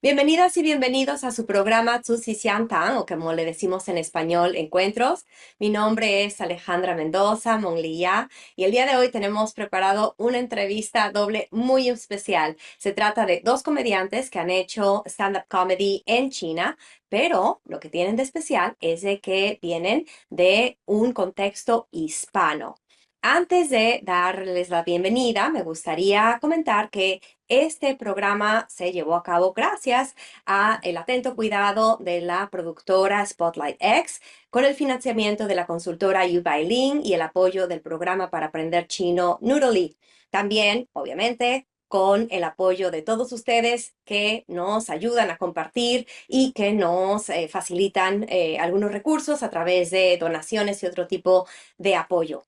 Bienvenidas y bienvenidos a su programa Tan, o como le decimos en español, Encuentros. Mi nombre es Alejandra Mendoza Monlía y el día de hoy tenemos preparado una entrevista doble muy especial. Se trata de dos comediantes que han hecho stand-up comedy en China, pero lo que tienen de especial es de que vienen de un contexto hispano. Antes de darles la bienvenida, me gustaría comentar que este programa se llevó a cabo gracias a el atento cuidado de la productora Spotlight X, con el financiamiento de la consultora Yubailin y el apoyo del programa para aprender chino Noodly. También, obviamente, con el apoyo de todos ustedes que nos ayudan a compartir y que nos facilitan algunos recursos a través de donaciones y otro tipo de apoyo.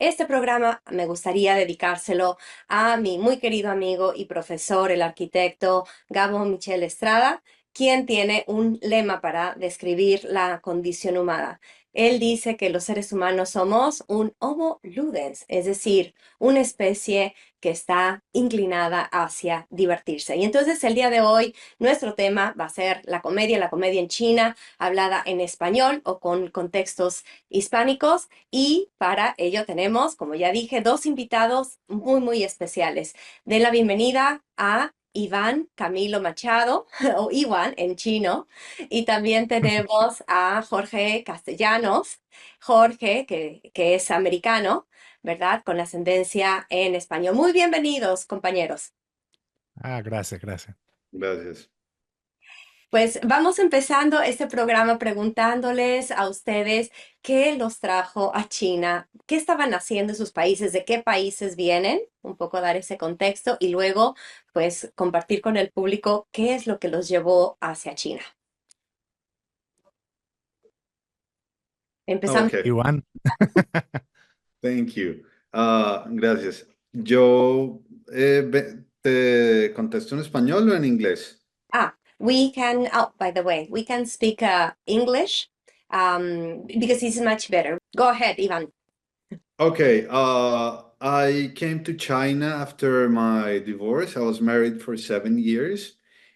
Este programa me gustaría dedicárselo a mi muy querido amigo y profesor, el arquitecto Gabo Michel Estrada, quien tiene un lema para describir la condición humana. Él dice que los seres humanos somos un Homo ludens, es decir, una especie que está inclinada hacia divertirse. Y entonces el día de hoy nuestro tema va a ser la comedia en China, hablada en español o con contextos hispánicos. Y para ello tenemos, como ya dije, dos invitados muy especiales. Den la bienvenida a Iván Camilo Machado, o Iván en chino, y también tenemos a Jorge Castellanos, Jorge, que es americano, ¿verdad? Con ascendencia en español. Muy bienvenidos, compañeros. Ah, gracias, gracias. Gracias. Pues vamos empezando este programa preguntándoles a ustedes qué los trajo a China, qué estaban haciendo en sus países, de qué países vienen, un poco dar ese contexto y luego pues compartir con el público qué es lo que los llevó hacia China. Empezamos. Okay, Iván. thank you. Gracias. Yo te contesto en español o en inglés. We can, oh, by the way, we can speak English because it's much better. Go ahead, Iván. Okay, I came to China after my divorce. I was married for 7 years,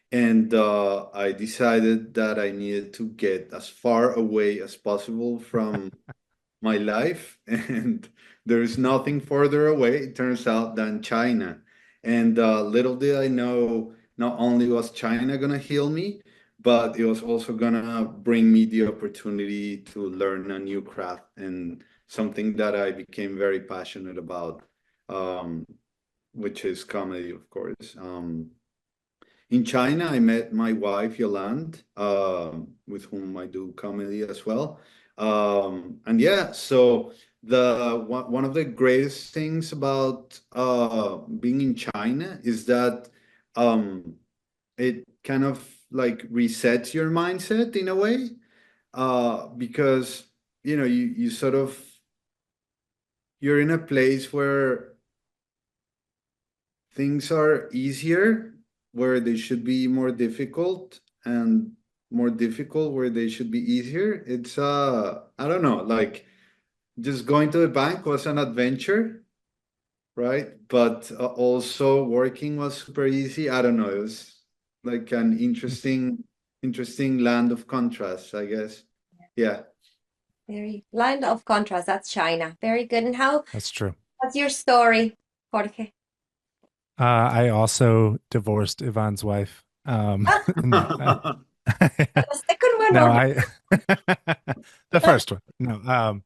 and I decided that I needed to get as far away as possible from my life, and there's nothing further away, it turns out, than China. And little did I know, not only was China gonna heal me, but it was also gonna bring me the opportunity to learn a new craft and something that I became very passionate about, um, which is comedy, of course. In China, I met my wife, Yolande, with whom I do comedy as well. And yeah, so the one of the greatest things about being in China is that it kind of like resets your mindset in a way, because you sort of you're in a place where things are easier where they should be more difficult, and more difficult where they should be easier. It's I don't know, like just going to the bank was an adventure, right? But also working was super easy. I don't know, it was like an interesting land of contrasts, I guess. Yeah. Very line of contrast. That's China. Very good. And That's true. what's your story, Jorge? I also divorced Ivan's wife. And, The second one no, or I the first one. No,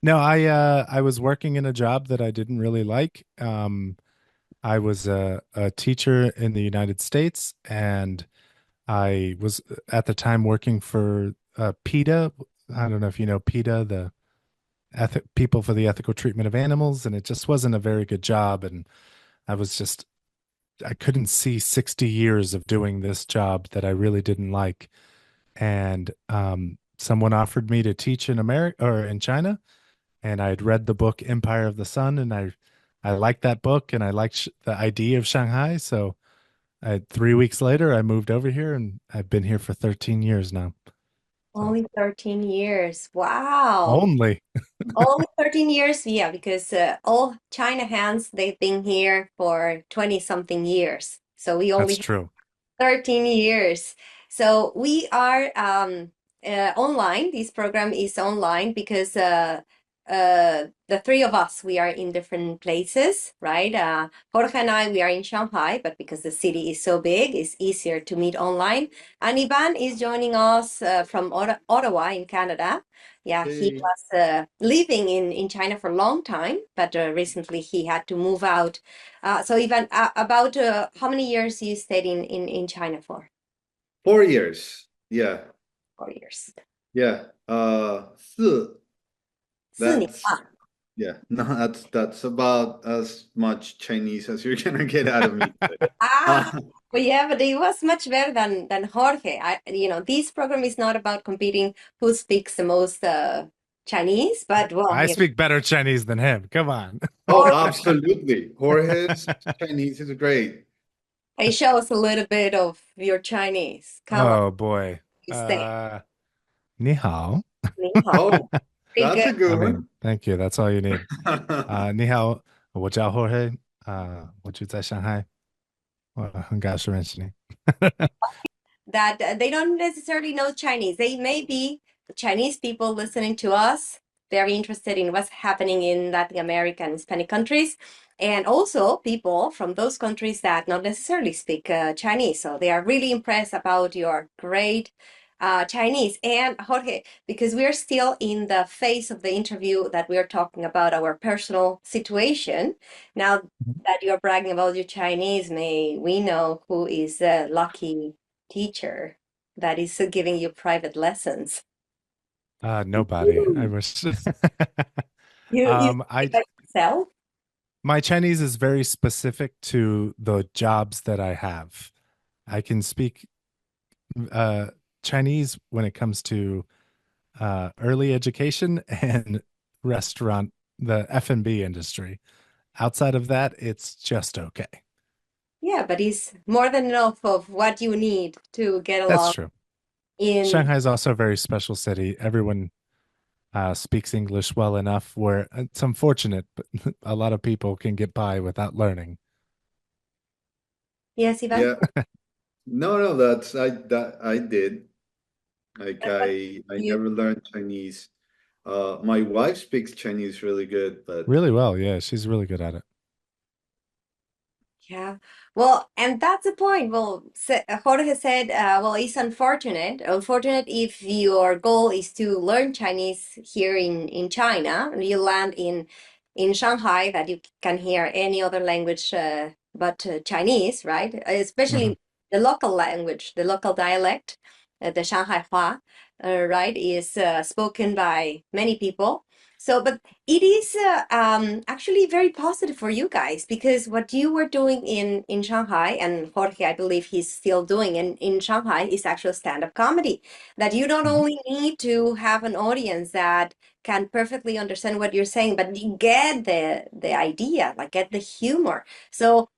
no, I was working in a job that I didn't really like. I was a teacher in the United States, and I was at the time working for PETA. I don't know if you know PETA, the people for the ethical treatment of animals, and it just wasn't a very good job. And I was just I couldn't see 60 years of doing this job that I really didn't like. And someone offered me to teach in America or in China, and I had read the book Empire of the Sun, and I liked that book, and I liked the idea of Shanghai. So 3 weeks later, I moved over here, and I've been here for 13 years now. So Only 13 years. Wow. only. Only 13 years, yeah, because all China hands, they've been here for 20 something years. So we That's only true. 13 years. So we are online. This program is online because the three of us, we are in different places, right? Jorge and I, we are in Shanghai, but because the city is so big, it's easier to meet online. And Ivan is joining us from Ottawa in Canada. Yeah, he Hey. was living in China for a long time, but recently he had to move out. So Ivan, about how many years you stayed in China for? 4 years. Yeah. 4 years. Yeah. 四. 4年 That's yeah. No, that's about as much Chinese as you're gonna get out of me. Ah, Uh, but yeah, but it was much better than Jorge. This program is not about competing who speaks the most Chinese, but well, I speak better Chinese than him. Come on. oh, Jorge absolutely. Jorge's Chinese is great. show us a little bit of your Chinese. Come on, Oh boy. you stay. 你好. 你好, Oh, very that's good. a good I mean, one. thank you. That's all you need. 你好，我叫 Jorge. 我住在上海。我很高兴认识你。That they don't necessarily know Chinese. They may be Chinese people listening to us, very interested in what's happening in Latin America and Hispanic countries, and also people from those countries that not necessarily speak Chinese. So they are really impressed about your great Chinese. And Jorge, because we're still in the phase of the interview that we're talking about our personal situation. Now that you're bragging about your Chinese, may we know who is lucky teacher that is giving you private lessons. Nobody. I wish. You speak I by yourself? My Chinese is very specific to the jobs that I have. I can speak uh, Chinese when it comes to early education and restaurant, the F&B industry. Outside of that, it's just okay. Yeah, but it's more than enough of what you need to get That's along true. in. Shanghai is also a very special city. Everyone speaks English well enough where it's unfortunate, but a lot of people can get by without learning. Yes, Ivan? Yeah. No, that I did. Like But I you never learned Chinese. My wife speaks Chinese really good, but Really well. Yeah, she's really good at it. Yeah. Well, and that's the point. Well, Jorge said, well, it's unfortunate. Unfortunate if your goal is to learn Chinese here in China, and you land in Shanghai, that you can hear any other language but Chinese, right? Mhm. Especially the local language, the local dialect, the Shanghai Hua, right, is spoken by many people. So, but it is actually very positive for you guys because what you were doing in Shanghai, and Jorge, I believe he's still doing in Shanghai, is actual stand-up comedy. That you don't Mhm. only need to have an audience that can perfectly understand what you're saying, but you get the idea, like get the humor. So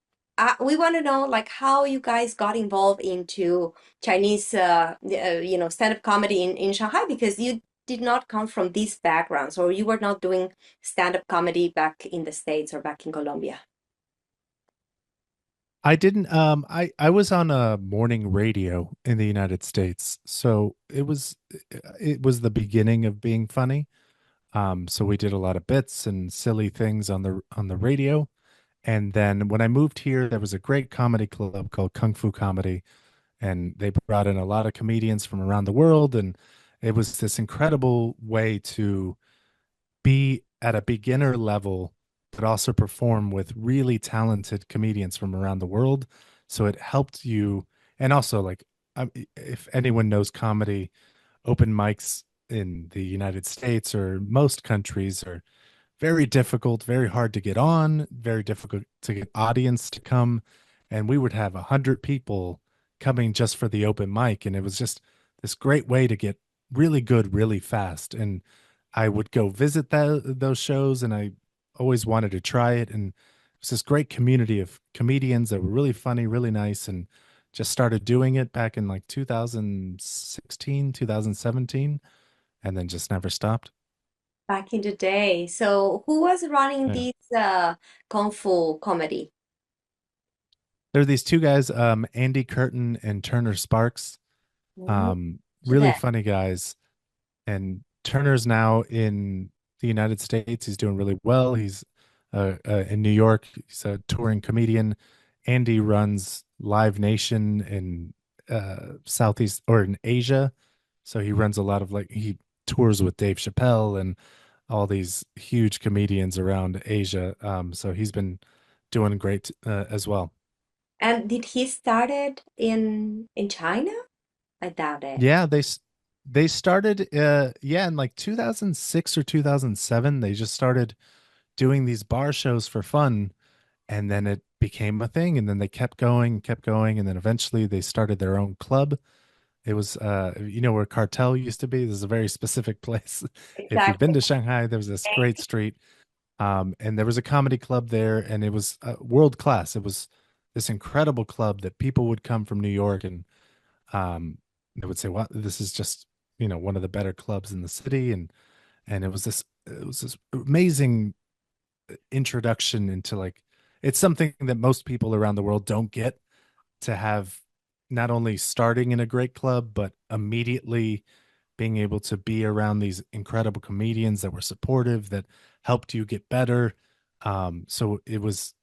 we want to know like how you guys got involved into Chinese, stand-up comedy in Shanghai because you did not come from these backgrounds, or you were not doing stand-up comedy back in the States or back in Colombia. I didn't I was on a morning radio in the United States. So it was the beginning of being funny. So we did a lot of bits and silly things on the radio. And then when I moved here, there was a great comedy club called Kung Fu Comedy, and they brought in a lot of comedians from around the world, and it was this incredible way to be at a beginner level, but also perform with really talented comedians from around the world. So it helped you. And also, like, if anyone knows comedy, open mics in the United States or most countries are very difficult, very hard to get on, very difficult to get audience to come. and we would have 100 people coming just for the open mic, and it was just this great way to get really good really fast. And I would go visit those shows, and I always wanted to try it. And it was this great community of comedians that were really funny, really nice, and just started doing it back in like 2016, 2017, and then just never stopped. Back in the day. So who was running Yeah. this Kung Fu comedy? There are these two guys, Andy Curtin and Turner Sparks, Mm, to really that. funny guys. And Turner's now in the United States. He's doing really well. He's in New York. He's a touring comedian. Andy runs Live Nation in Southeast or in Asia. So he runs a lot of like he tours with Dave Chappelle and all these huge comedians around Asia. So he's been doing great as well. And did he started in China? I doubt it. Yeah, they started yeah in like 2006 or 2007. They just started doing these bar shows for fun, and then it became a thing, and then they kept going, and then eventually they started their own club. It was you know where Cartel used to be. This is a very specific place. If you've been Exactly. to Shanghai, there was this great street, and there was a comedy club there, and it was world class. It was this incredible club that people would come from New York, and they would say, "Well, this is just one of the better clubs in the city," and it was this amazing introduction into like it's something that most people around the world don't get to have, not only starting in a great club but immediately being able to be around these incredible comedians that were supportive, that helped you get better. So it was,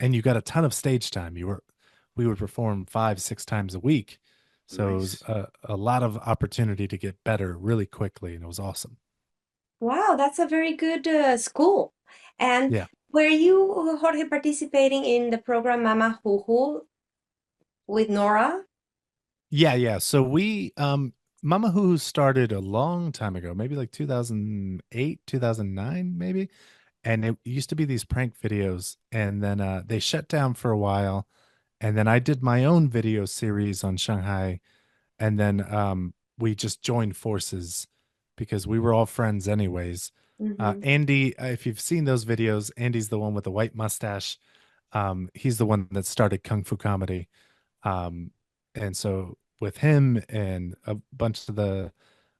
and you got a ton of stage time. We would perform 5 6 times a week, so it was Nice. a lot of opportunity to get better really quickly, and it was awesome. Wow, that's a very good school. And Yeah. were you, Jorge, participating in the program Mama Juju with Nora? Yeah. So we Mama Hoo started a long time ago, maybe like 2008, 2009 maybe. And it used to be these prank videos, and then they shut down for a while, and then I did my own video series on Shanghai, and then we just joined forces because we were all friends anyways. Hmm. Andy, if you've seen those videos, Andy's the one with the white mustache. He's the one that started Kung Fu comedy. Um, and so with him and a bunch of the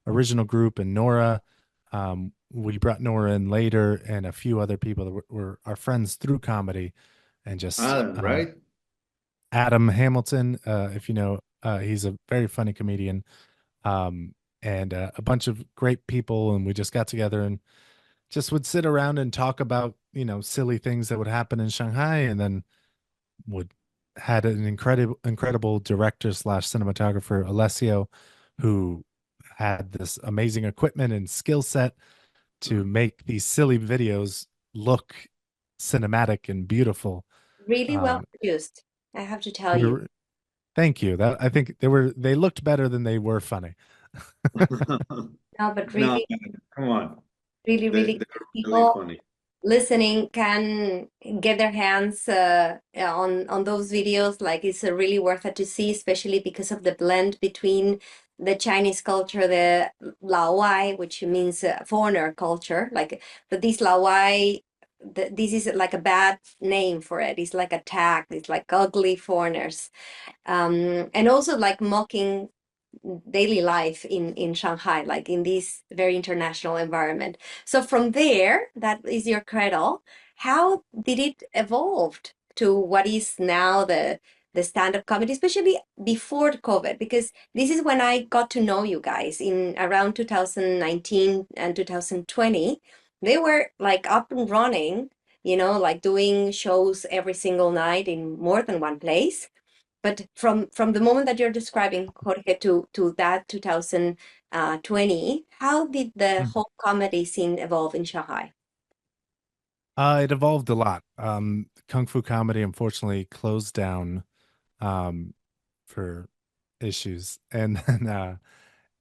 original group and Nora, we brought Nora in later and a few other people that were our friends through comedy, and just Adam, right? Adam Hamilton, if you know, he's a very funny comedian, um, and a bunch of great people. And we just got together and just would sit around and talk about, silly things that would happen in Shanghai, and then would had an incredible director slash cinematographer, Alessio, who had this amazing equipment and skill set to make these silly videos look cinematic and beautiful. Really well Um, produced, I have to tell we you. were Thank you. That I think they looked better than they were funny. No, but No, really, come on. really, They, really they're good really people funny. listening can get their hands on those videos. Like it's really worth it to see, especially because of the blend between the Chinese culture, the Lao Wai, which means foreigner culture. Like, but this Lao Wai, this is like a bad name for it. It's like a tag. It's like ugly foreigners, and also like mocking daily life in Shanghai, like in this very international environment. So from there, that is your cradle. How did it evolve to what is now the stand-up comedy, especially before COVID? Because this is when I got to know you guys in around 2019 and 2020. They were like up and running, like doing shows every single night in more than one place. But from the moment that you're describing, Jorge, to that 2020, how did the Mm. whole comedy scene evolve in Shanghai? It evolved a lot. Kung Fu comedy unfortunately closed down um, for issues, and then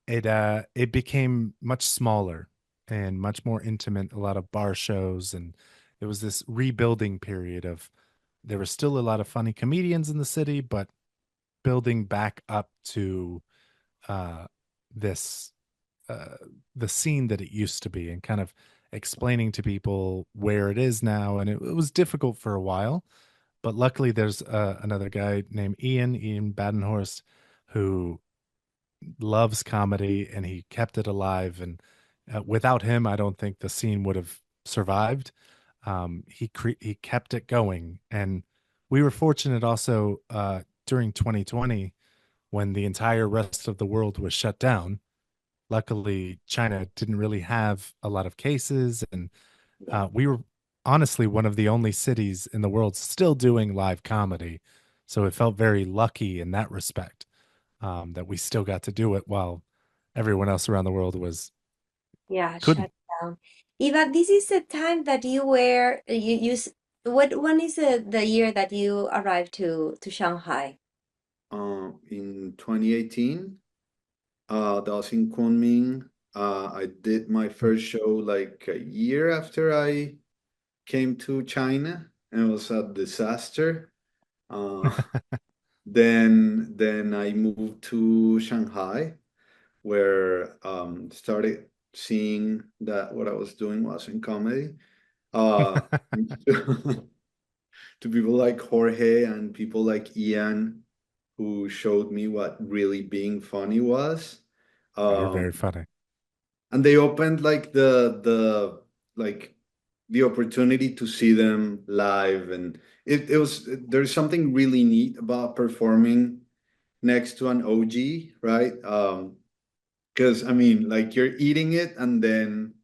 it became much smaller and much more intimate. A lot of bar shows, and it was this rebuilding period of there were still a lot of funny comedians in the city, but building back up to uh, this uh, the scene that it used to be, and kind of explaining to people where it is now. And it was difficult for a while, but luckily there's another guy named Ian Badenhorst, who loves comedy, and he kept it alive. And without him, I don't think the scene would have survived. He kept it going, and we were fortunate also during 2020, when the entire rest of the world was shut down. Luckily, China didn't really have a lot of cases, and Yeah. we were honestly one of the only cities in the world still doing live comedy. So it felt very lucky in that respect, that we still got to do it while everyone else around the world was Yeah, couldn't. shut down. Eva, this is the time that you were what when is the year that you arrived to Shanghai? In 2018, that was in Kunming. I did my first show like a year after I came to China, and it was a disaster. Uh, then I moved to Shanghai, where started seeing that what I was doing was in comedy. Uh, to people like Jorge and people like Ian, who showed me what really being funny was. You're Um, very funny. and they opened like like the opportunity to see them live, and it was there's something really neat about performing next to an OG, right? Because I mean, like you're eating it, and then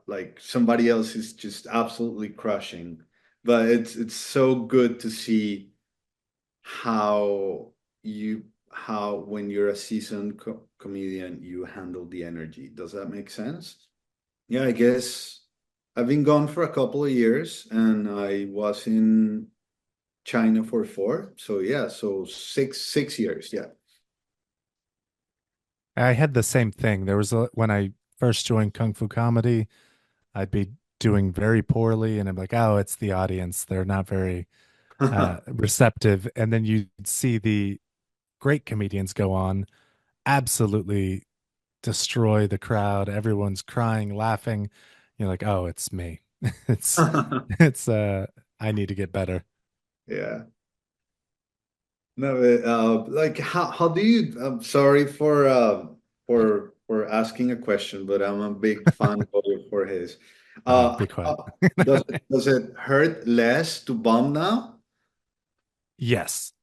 like somebody else is just absolutely crushing. But it's so good to see how how when you're a seasoned comedian you handle the energy. Does that make sense? Yeah, I guess I've been gone for a couple of years, and I was in China for four. So yeah, so six years. Yeah. I had the same thing. When I first joined Kung Fu Comedy, I'd be doing very poorly, and I'm like, oh, it's the audience. They're not very receptive. And then you see the great comedians go on, absolutely destroy the crowd. Everyone's crying, laughing. You're like, oh, it's me. it's it's I need to get better. Yeah. No, like how do you? I'm sorry for asking a question, but I'm a big fan of Jorge's. Be quiet. Does it hurt less to bomb now? Yes,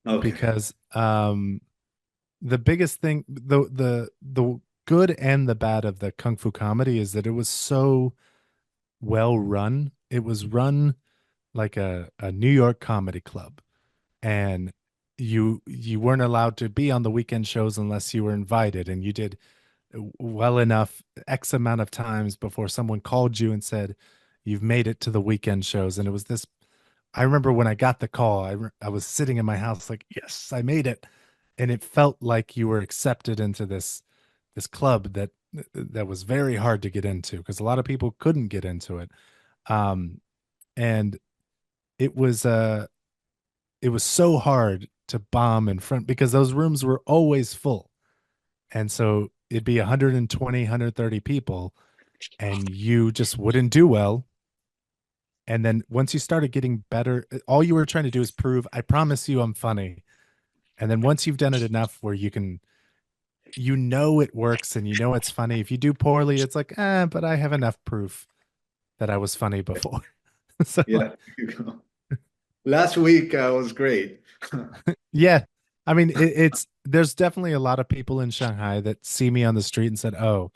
Okay. because the biggest thing, the good and the bad of the Kung Fu Comedy is that it was so well run. It was run like a New York comedy club, and you weren't allowed to be on the weekend shows unless you were invited, and you did well enough X amount of times before someone called you and said you've made it to the weekend shows. And it was this, I remember when I got the call, I was sitting in my house like, yes, I made it. And it felt like you were accepted into this club that was very hard to get into, because a lot of people couldn't get into it. Um, and it was it was so hard to bomb in front, because those rooms were always full. And so it'd be 120, 130 people, and you just wouldn't do well. And then once you started getting better, all you were trying to do is prove, I promise you I'm funny. And then once you've done it enough where you know it works and you know it's funny. If you do poorly, it's like, but I have enough proof that I was funny before. So Yeah. You go. Last week was great. yeah, I mean, it's there's definitely a lot of people in Shanghai that see me on the street and said, "Oh,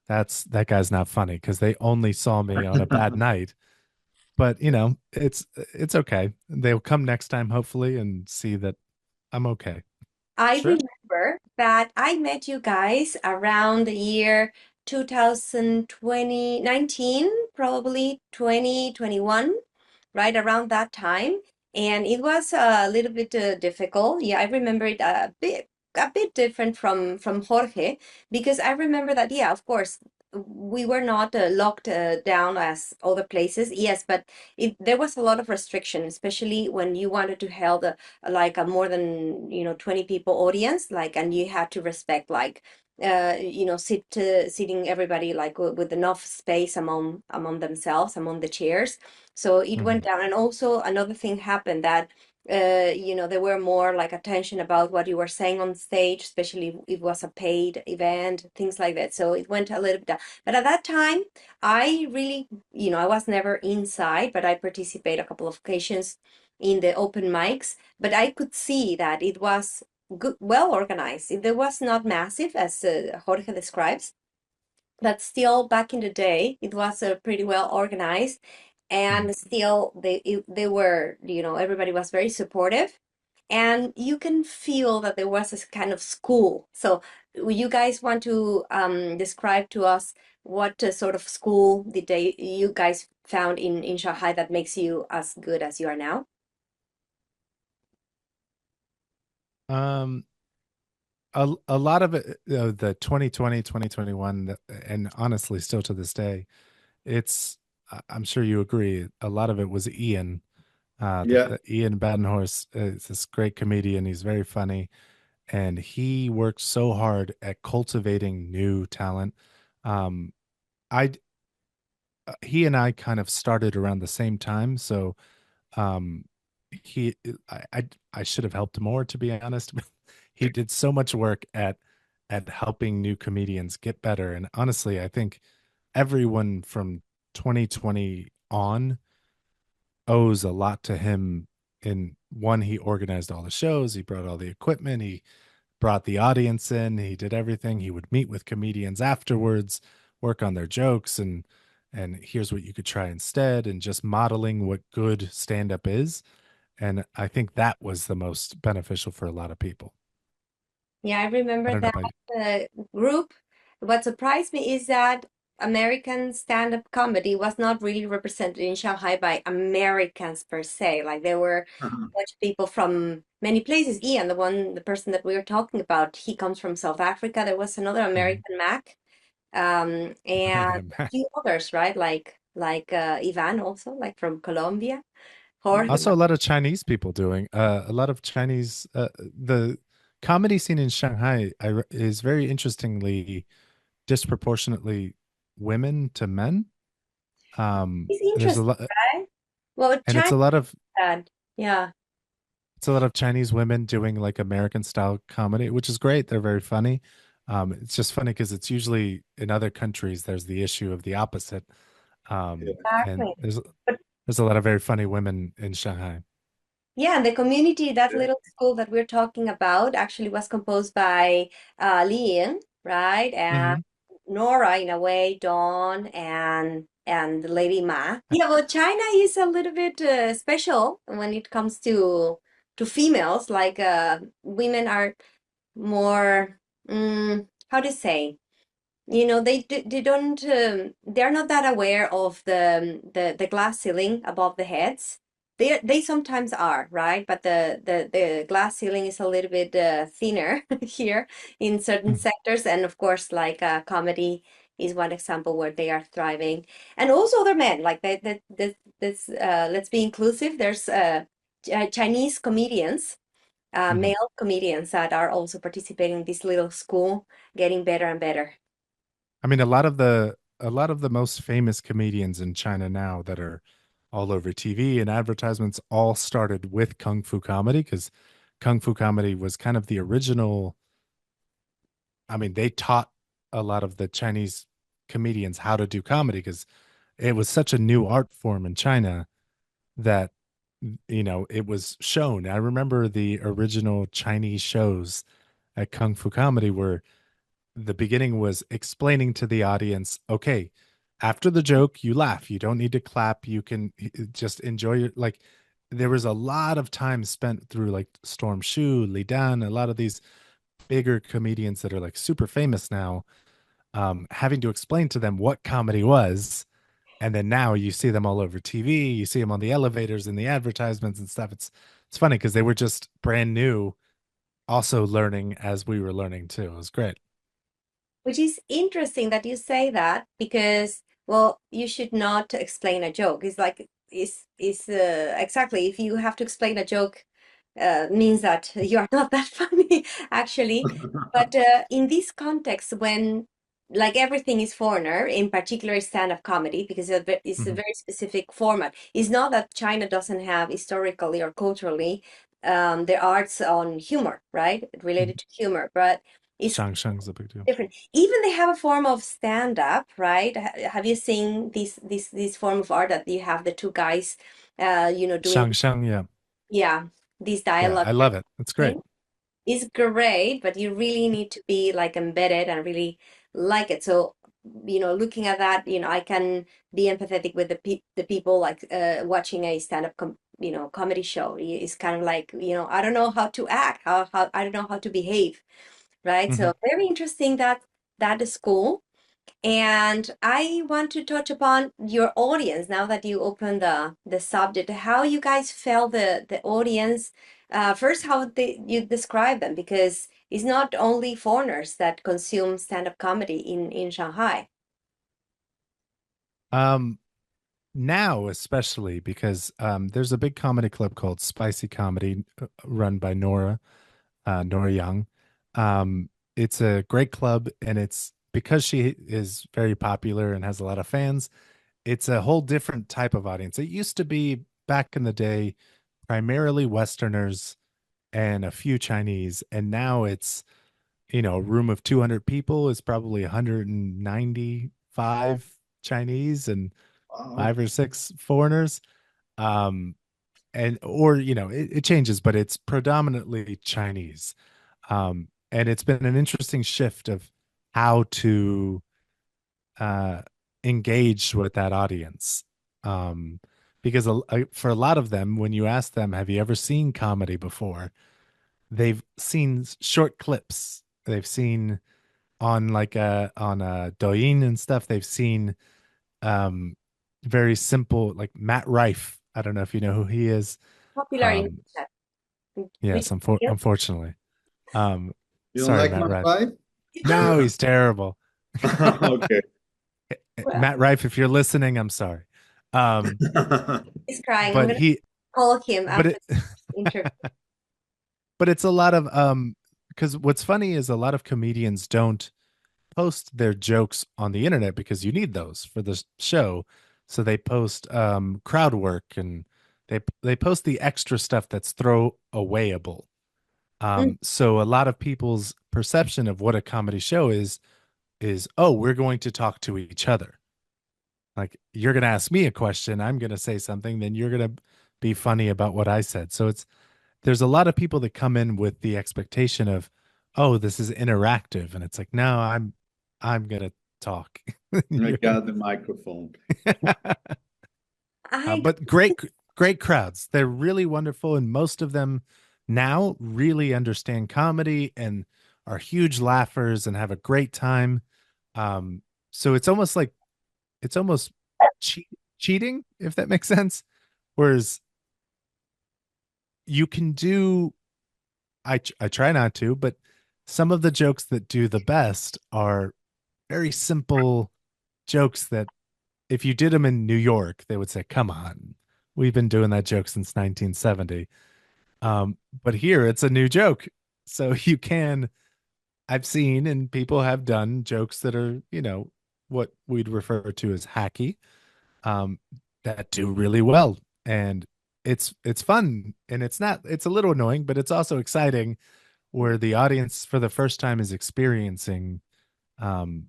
that guy's not funny," because they only saw me on a bad night. But it's okay. They'll come next time, hopefully, and see that I'm okay. I Sure. remember that I met you guys around the year 2019, probably 2021, right around that time. And it was a little bit difficult. Yeah, I remember it a bit different from Jorge, because I remember that, yeah, of course, we were not locked down as other places. Yes, but there was a lot of restriction, especially when you wanted to hold like a more than 20 people audience, like, and you had to respect like sitting everybody like with enough space among themselves, among the chairs. So it went Mhm. down. And also another thing happened that there were more like attention about what you were saying on stage, especially if it was a paid event, things like that. So it went a little bit down. But at that time, I really, I was never inside, but I participated a couple of occasions in the open mics. But I could see that it was good, well organized. It was not massive as Jorge describes, but still back in the day it was pretty well organized, Mhm. and still they were, everybody was very supportive, and you can feel that there was this kind of school. So would you guys want to describe to us what sort of school did you guys found in Shanghai that makes you as good as you are now? Um, a lot of it, the 2020, 2021, and honestly, still to this day, it's, I'm sure you agree, a lot of it was Ian. Yeah. Ian Badenhorst is this great comedian. He's very funny, and he worked so hard at cultivating new talent. Um, I he and I kind of started around the same time, so um, he I should have helped more, to be honest. He did so much work at helping new comedians get better, and honestly, I think everyone from 2020 on owes a lot to him. In one, he organized all the shows, he brought all the equipment, he brought the audience in, he did everything. He would meet with comedians afterwards, work on their jokes, and here's what you could try instead, and just modeling what good stand up is. And I think that was the most beneficial for a lot of people. Yeah, I I remember don't know that about you. group. What surprised me is that American stand-up comedy was not really represented in Shanghai by Americans per se. Like there were a bunch of people from many places. Ian, the person that we were talking about, he comes from South Africa. There was another Mhm. American Mac, and Yeah, a few others, right? Like Ivan also, like from Colombia. Jorge. also a lot of Chinese people doing a lot of Chinese the comedy scene in Shanghai is very interestingly disproportionately women to men. It's There's a interesting, lot, right? Well, and China had, yeah. it's a lot of Chinese women doing like American style comedy, which is great. They're very funny. It's just funny because it's usually in other countries there's the issue of the opposite. And Exactly. But there's a lot of very funny women in Shanghai. yeah, and the community, that little school that we're talking about, actually was composed by Lian, right? And Hmm. Nora, in a way, Dawn, and the Lady Ma. Yeah, well, China is a little bit special when it comes to females. Like women are more, how to say? They don't they're not that aware of the glass ceiling above the heads. They sometimes are, right? But the glass ceiling is a little bit thinner here in certain sectors, and of course like comedy is one example where they are thriving. And also other men, like this let's be inclusive. There's Chinese comedians, Hmm. male comedians that are also participating in this little school, getting better and better. I mean, a lot of the most famous comedians in China now that are all over TV and advertisements all started with kung fu comedy because kung fu comedy was kind of the original. I mean, they taught a lot of the Chinese comedians how to do comedy because it was such a new art form in China that it was shown. I remember the original Chinese shows at Kung Fu Comedy where the beginning was explaining to the audience, okay, after the joke, you laugh. You don't need to clap. You can just enjoy your like. There was a lot of time spent through like Storm Shu, Li Dan, a lot of these bigger comedians that are like super famous now, having to explain to them what comedy was. And then now you see them all over TV. You see them on the elevators and the advertisements and stuff. It's funny because they were just brand new, also learning as we were learning too. It was great. Which is interesting that you say that because, well, you should not explain a joke. It's like, is exactly if you have to explain a joke, means that you are not that funny, actually. But in this context, when like everything is foreigner, in particular stand-up comedy, because it's a Mhm. very specific format. It's not that China doesn't have historically or culturally the arts on humor, right? Related Mhm. to humor, but it's Shang's a big deal. different. Even they have a form of stand-up, right? Have you seen this form of art that you have the two guys, doing, Shang, yeah. yeah, this Yeah, dialogue I love it. It's great. thing? Is great, but you really need to be like embedded and really like it. So, looking at that, I can be empathetic with the people like watching a stand-up comedy show. It's kind of like, I don't know how to act, how I don't know how to behave, right? Mhm. So very interesting that is cool. And I want to touch upon your audience now that you open the subject, how you guys felt the audience. First, how you describe them, because it's not only foreigners that consume stand-up comedy in Shanghai. Um, Now, especially because there's a big comedy club called Spicy Comedy, run by Nora Young. It's a great club, and it's because she is very popular and has a lot of fans. It's a whole different type of audience. It used to be back in the day primarily Westerners and a few Chinese, and now it's a room of 200 people is probably 195 Chinese and Wow. five or six foreigners. Um, and or it changes, but it's predominantly Chinese. And it's been an interesting shift of how to uh engage with that audience. Um, because for a lot of them, when you ask them, have you ever seen comedy before? They've seen short clips. They've seen on Douyin and stuff. They've seen um very simple, like Matt Rife. I don't know if you know who he is. Popular in Um, chat. Which yes, unfortunately. Um, You don't sorry, like Matt my Rife. life? No, he's terrible. Okay. well, Matt Rife, if you're listening, I'm sorry. Um, he's crying. I'm but gonna he, call him but after it, the interview. but it's a lot of because what's funny is a lot of comedians don't post their jokes on the internet because you need those for the show. So they post crowd work, and they post the extra stuff that's throwawayable. Mm, So a lot of people's perception of what a comedy show is, oh, we're going to talk to each other. Like, you're going to ask me a question, I'm going to say something, then you're going to be funny about what I said. So there's a lot of people that come in with the expectation of, oh, this is interactive, and it's like, no, I'm going to talk. I You're gonna- got the microphone. I but great crowds. They're really wonderful, and most of them now really understand comedy and are huge laughers and have a great time. Um, so it's almost cheat, cheating, if that makes sense. Whereas you can do, I try not to, but some of the jokes that do the best are very simple jokes that if you did them in New York, they would say, "Come on, we've been doing that joke since 1970." But here it's a new joke, so you can. I've seen and people have done jokes that are, what we'd refer to as hacky, um, that do really well, and it's fun, and it's a little annoying, but it's also exciting, where the audience for the first time is experiencing um,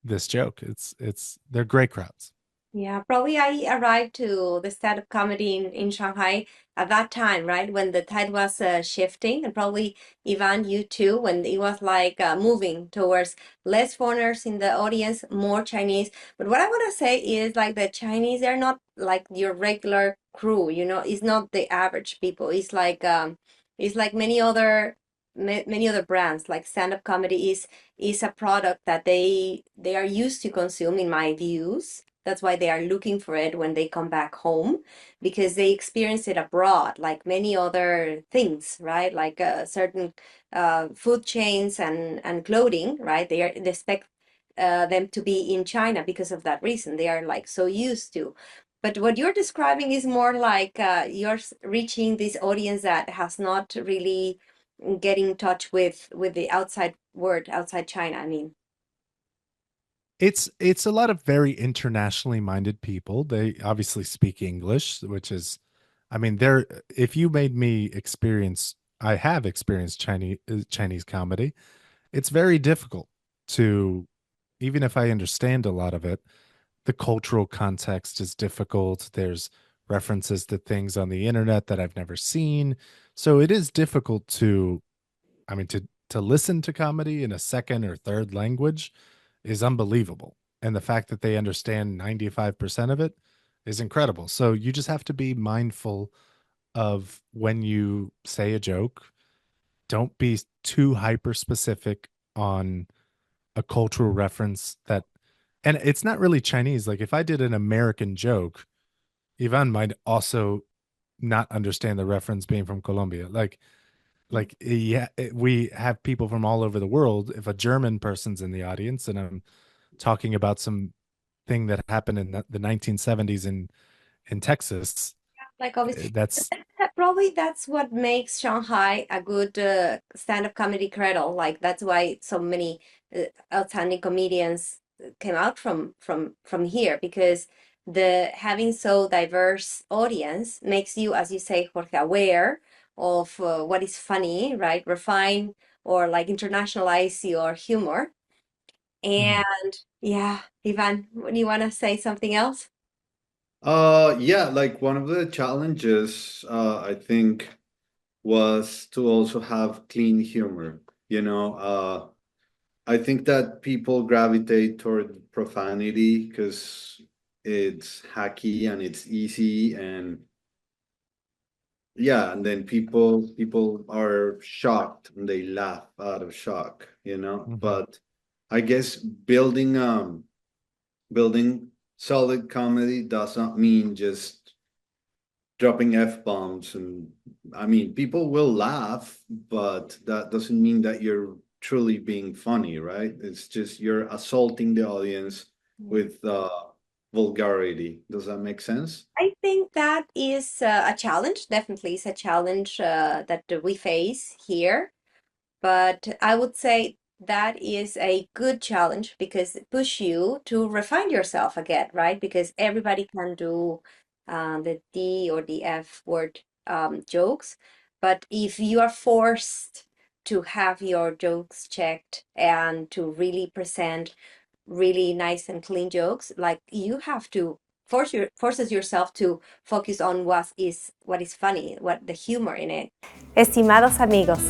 this joke. It's they're great crowds. Yeah, probably I arrived to the stand-up comedy in Shanghai at that time, right? When the tide was shifting, and probably Ivan, you too, when it was like moving towards less foreigners in the audience, more Chinese. But what I want to say is like the Chinese, they're not like your regular crew, it's not the average people. It's like many other brands. Like stand-up comedy is a product that they are used to consume, in my views, That's why they are looking for it when they come back home, because they experience it abroad, like many other things, right? Like certain food chains and clothing, right? They expect them to be in China because of that reason. They are like so used to. But what you're describing is more like reaching this audience that has not really get in touch with the outside world, outside China. I mean, It's a lot of very internationally minded people. They obviously speak English, which is, I mean, they're if you made me experience, I have experienced Chinese comedy. It's very difficult to, even if I understand a lot of it, the cultural context is difficult. There's references to things on the internet that I've never seen. So it is difficult to, I mean, to listen to comedy in a second or third language is unbelievable. And the fact that they understand 95% of it is incredible. So you just have to be mindful of when you say a joke, don't be too hyper specific on a cultural reference that, and it's not really Chinese. Like if I did an American joke, Ivan might also not understand the reference being from Colombia. Yeah, we have people from all over the world. If a German person's in the audience and I'm talking about some thing that happened in the 1970s in Texas, like obviously, that's probably that's what makes Shanghai a good stand-up comedy cradle. Like that's why so many outstanding comedians came out from here, because the having so diverse audience makes you, as you say, Jorge, aware of what is funny, right? Refine or like internationalize your humor. Mhm. And yeah, Ivan, do you want to say something else? Yeah, like one of the challenges, I think, was to also have clean humor. You know, I think that people gravitate toward profanity because it's hacky and it's easy, and yeah, and then people are shocked and they laugh out of shock, you know. Mhm. But I guess building solid comedy does not mean just dropping F-bombs. And I mean, people will laugh, but that doesn't mean that you're truly being funny, right? It's just you're assaulting the audience with vulgarity. Does that make sense? I think that is a challenge. Definitely, is a challenge that we face here. But I would say that is a good challenge because it push you to refine yourself again, right? Because everybody can do the D or the F word jokes. But if you are forced to have your jokes checked and to really present really nice and clean jokes, like you have to forces yourself to focus on what is funny, what the humor in it. Estimados amigos,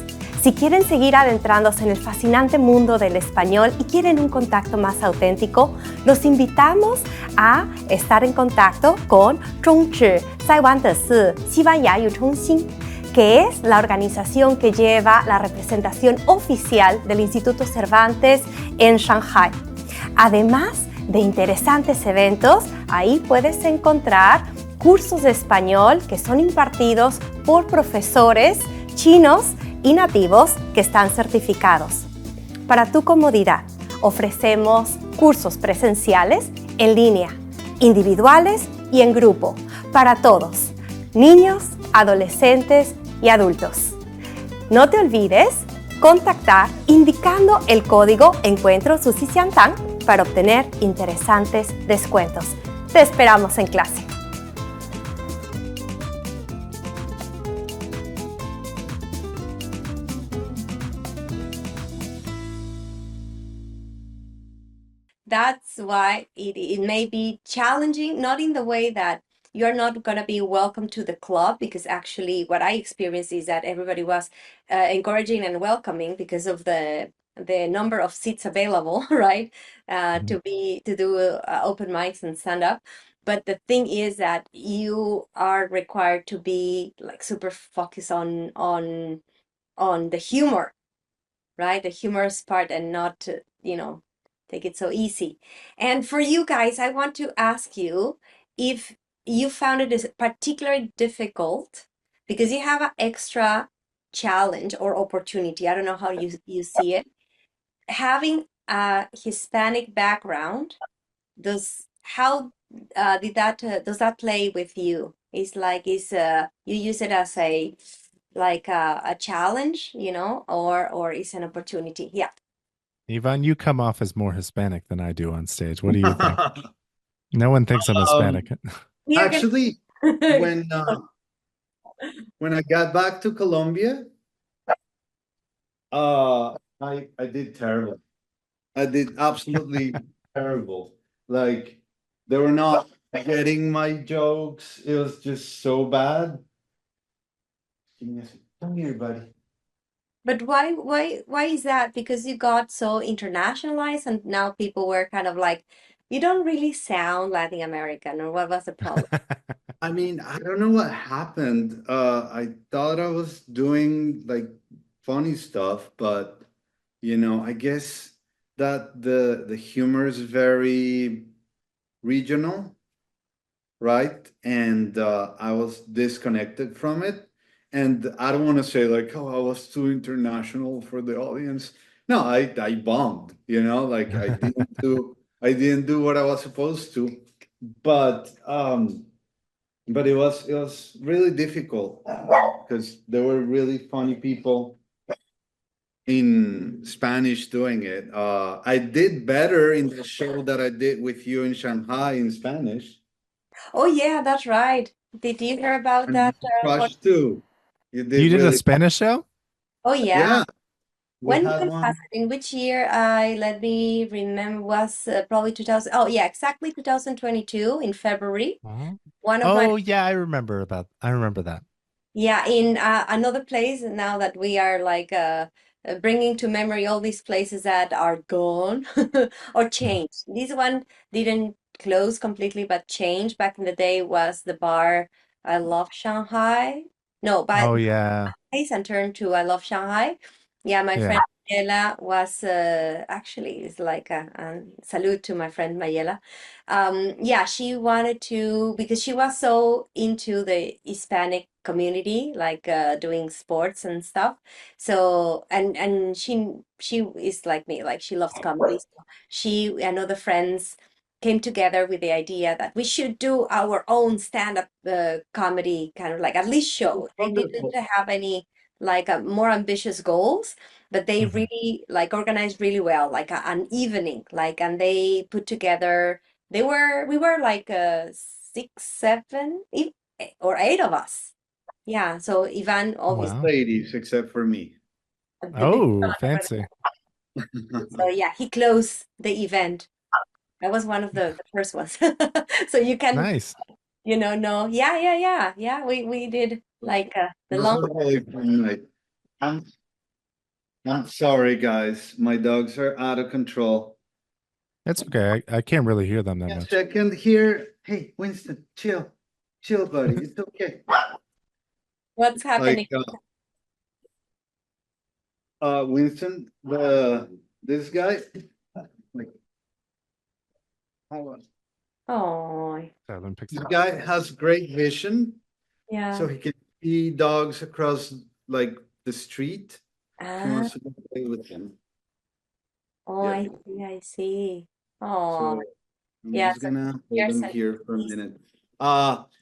si quieren seguir adentrándose en el fascinante mundo del español y quieren un contacto más auténtico, los invitamos a estar en contacto con 中指在湾的是西班牙语中心, que es la organización que lleva la representación oficial del Instituto Cervantes en Shanghai. Además de interesantes eventos, ahí puedes encontrar cursos de español que son impartidos por profesores chinos y nativos que están certificados. Para tu comodidad, ofrecemos cursos presenciales, en línea, individuales y en grupo, para todos, niños, adolescentes y adultos. No te olvides contactar indicando el código Encuentro Susiciantán para obtener interesantes descuentos. Te esperamos en clase. That's why it may be challenging, not in the way that you're not going to be welcome to the club, because actually what I experienced is that everybody was encouraging and welcoming because of the number of seats available, right? Mhm. To do open mics and stand up. But the thing is that you are required to be like super focused on the humor, right? The humorous part, and not, take it so easy. And for you guys, I want to ask you if you found it as particularly difficult because you have an extra challenge or opportunity. I don't know how you see it. Having a Hispanic background, does how did that does that play with you? It's like is you use it as a like a challenge, you know, or is an opportunity? Yeah. Ivan, you come off as more Hispanic than I do on stage. What do you think? No one thinks I'm Hispanic. We are Actually, gonna when when I got back to Colombia, I did terrible. I did absolutely terrible. Like they were not getting my jokes. It was just so bad. Give me a sec. Come here, buddy. But why is that? Because you got so internationalized and now people were kind of like, you don't really sound Latin American, or what was the problem? I mean, I don't know what happened. I thought I was doing like funny stuff, but I guess that the humor is very regional, right? And I was disconnected from it. And I don't want to say like, oh, I was too international for the audience. No, I bombed, like I didn't do what I was supposed to. But it was really difficult because there were really funny people in Spanish doing it. I did better in the show that I did with you in Shanghai in Spanish. Oh yeah, that's right. Did you hear about And that? you crushed too. You You did did a really, Spanish show? Oh yeah. yeah. We had When was one. it? In which year? I let me remember. Was probably 2000. Oh yeah, exactly 2022 in February. Oh, One of my oh yeah, I remember that. Yeah, in another place now that we are like bringing to memory all these places that are gone or changed. This one didn't close completely, but changed. Back in the day was the bar I Love Shanghai. No, but Oh yeah. place and turned to I Love Shanghai. Yeah, my Yeah. friend Mayela was actually it's like a salute to my friend Mayela. Yeah, she wanted to because she was so into the Hispanic community, like doing sports and stuff. So and she is like me, like she loves comedy. So she and other friends came together with the idea that we should do our own stand-up comedy kind of like at least show. They didn't Wonderful. have any like more ambitious goals, but they Mhm. really like organized really well, like an evening, like and they put together. We were like six, seven, or eight of us. Yeah, so Ivan obviously Wow. Ladies, except for me. the big Oh, fancy. so yeah, he closed the event. That was one of the first ones. So you can, Nice. know, yeah. We did like It the was long. a really fun night. I'm, I'm sorry, guys. My dogs are out of control. It's okay. I can't really hear them that A much. second here. Hey, Winston, chill. Chill, buddy. It's okay. What's Like, happening? Winston, this guy, like, hold on. Oh, Silent picks This it up. guy has great vision, so yeah. he can see dogs across like the street. He Ah, wants to play with them. oh, Yeah. I see, I see. Oh, So I'm yeah. just So gonna hold here's them an here for a easy. minute.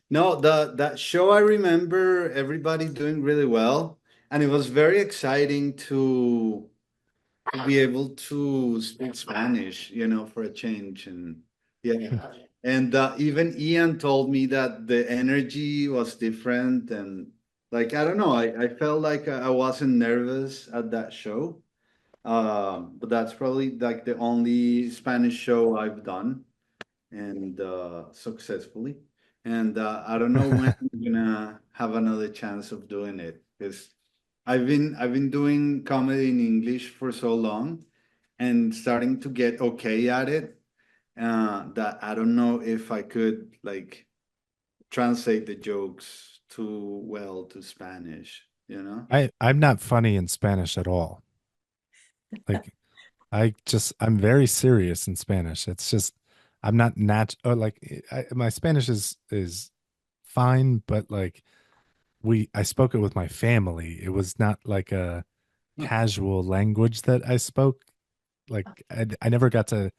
No, that show I remember everybody doing really well, and it was very exciting to be able to speak Spanish, for a change. And yeah, and even Ian told me that the energy was different, and like I don't know, I felt like I wasn't nervous at that show. But that's probably like the only Spanish show I've done and successfully. And I don't know when I'm gonna have another chance of doing it because I've been doing comedy in English for so long and starting to get okay at it that I don't know if I could like translate the jokes too well to Spanish, you know? I'm not funny in Spanish at all. Like I'm very serious in Spanish. It's just I'm not or like my Spanish is fine, but like I spoke it with my family. It was not like a casual language that I spoke. Like I never got to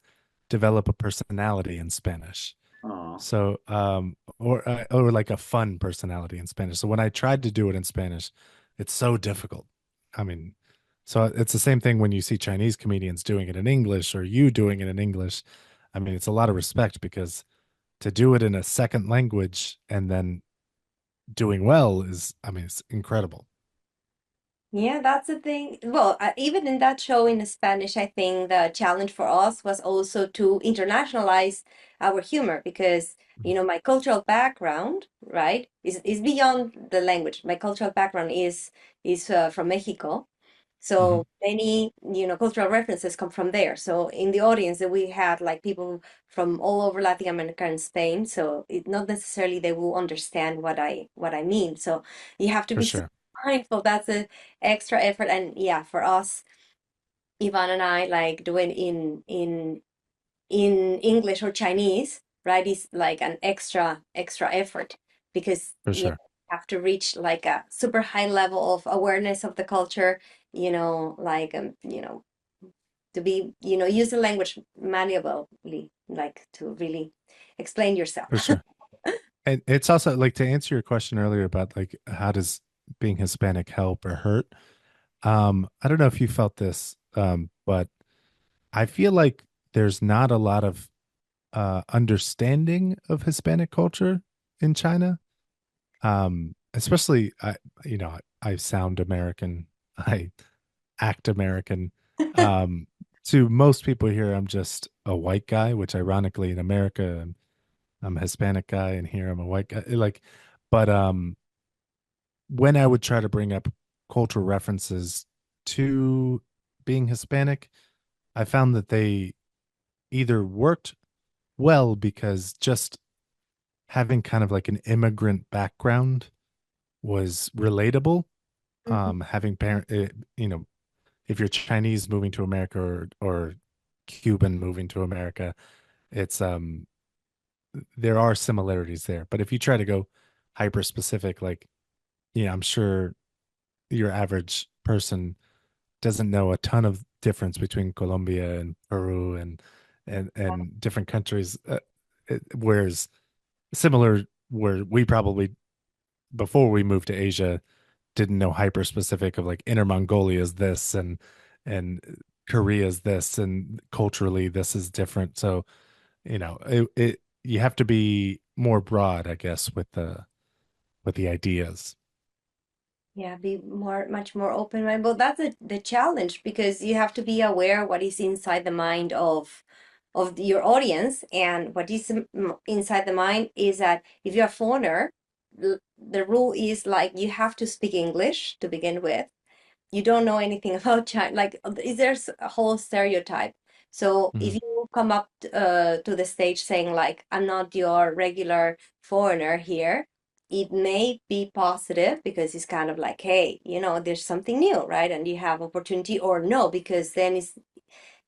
develop a personality in Spanish. Oh, So, or like a fun personality in Spanish. So when I tried to do it in Spanish, it's so difficult. I mean, so it's the same thing when you see Chinese comedians doing it in English or you doing it in English. I mean, it's a lot of respect because to do it in a second language and then doing well is, I mean, it's incredible. Yeah, that's the thing. Well, even in that show in Spanish, I think the challenge for us was also to internationalize our humor because, my cultural background, right, is beyond the language. My cultural background is from Mexico. Hmm. So many, cultural references come from there. So in the audience that we had like people from all over Latin America and Spain. So it not necessarily they will understand what I mean. So you have to For be super sure. mindful. That's a extra effort. And yeah, for us, Ivan and I like doing in English or Chinese, right, is like an extra effort because For you sure. have to reach like a super high level of awareness of the culture, like to be, use the language manually, like to really explain yourself. For sure. And it's also like to answer your question earlier about like how does being Hispanic help or hurt? I don't know if you felt this, but I feel like there's not a lot of understanding of Hispanic culture in China. Especially I sound American, I act American. Um, to most people here, I'm just a white guy, which ironically in America, I'm a Hispanic guy, and here I'm a white guy. Like, but when I would try to bring up cultural references to being Hispanic, I found that they either worked well because just having kind of like an immigrant background was relatable. Mhm. Having if you're Chinese moving to America or Cuban moving to America, it's there are similarities there. But if you try to go hyper specific, like I'm sure your average person doesn't know a ton of difference between Colombia and Peru and different countries. Whereas similar, where we probably before we moved to Asia didn't know hyper specific of like Inner Mongolia is this and Korea is this and culturally this is different. So it you have to be more broad, I guess, with the ideas. Yeah, be much more open-minded. Well, that's the challenge because you have to be aware what is inside the mind of your audience, and what is inside the mind is that if you're a foreigner, the rule is like you have to speak English to begin with. You don't know anything about China. Like, is there's a whole stereotype. So if Mhm. you come up to the stage saying like, I'm not your regular foreigner here, it may be positive because it's kind of like, hey, there's something new, right? And you have opportunity, or no, because then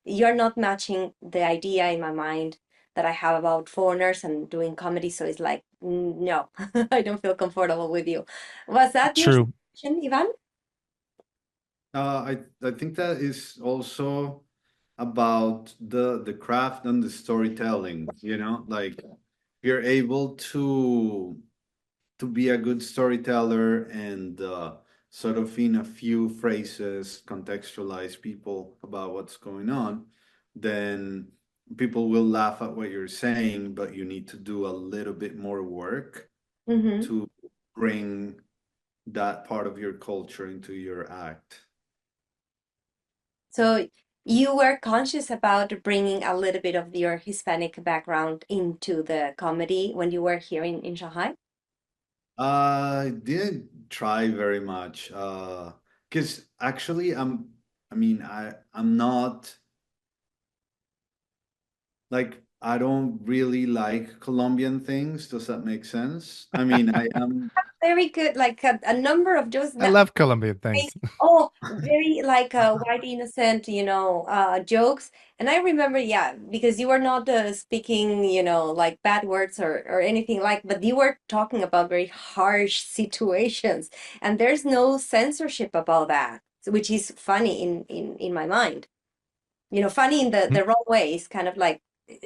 you're not matching the idea in my mind that I have about foreigners and doing comedy. So it's like, no, I don't feel comfortable with you. Was that your True. situation, Ivan? I think that is also about the craft and the storytelling, like you're able to be a good storyteller and sort of in a few phrases contextualize people about what's going on, then people will laugh at what you're saying, but you need to do a little bit more work Mm-hmm. to bring that part of your culture into your act. So you were conscious about bringing a little bit of your Hispanic background into the comedy when you were here in Shanghai? I didn't try very much, because actually I'm not like I don't really like Colombian things. Does that make sense? I mean, I am. very good, like a number of jokes I that love Colombian very- things. oh, very like white innocent, jokes. And I remember, yeah, because you were not speaking, like bad words or anything like, but you were talking about very harsh situations, and there's no censorship about that, which is funny in my mind. Funny in the wrong way. It's kind of like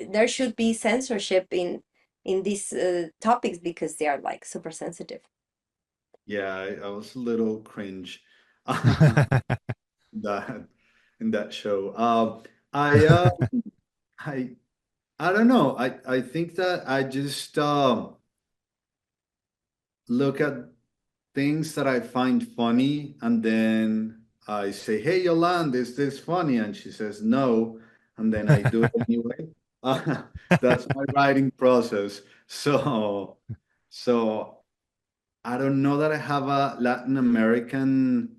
there should be censorship in these topics because they are like super sensitive. Yeah, I was a little cringe that in that show. I I I don't know. I think that I just look at things that I find funny, and then I say, "Hey, Yolanda, is this funny?" And she says, "No," and then I do it anyway. That's my writing process. So I don't know that I have a Latin American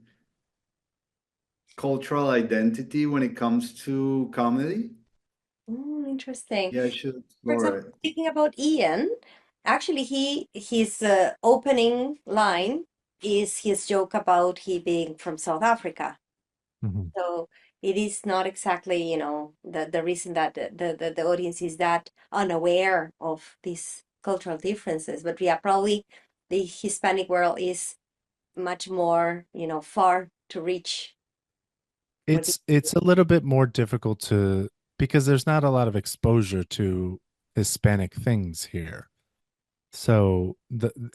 cultural identity when it comes to comedy. Interesting. Yeah, I should For explore example, it. speaking about Ian, actually his opening line is his joke about he being from South Africa. Mhm. So it is not exactly, the reason that the audience is that unaware of these cultural differences. But yeah, probably the Hispanic world is much more, far to reach with it. It's a little bit more difficult to because there's not a lot of exposure to Hispanic things here. So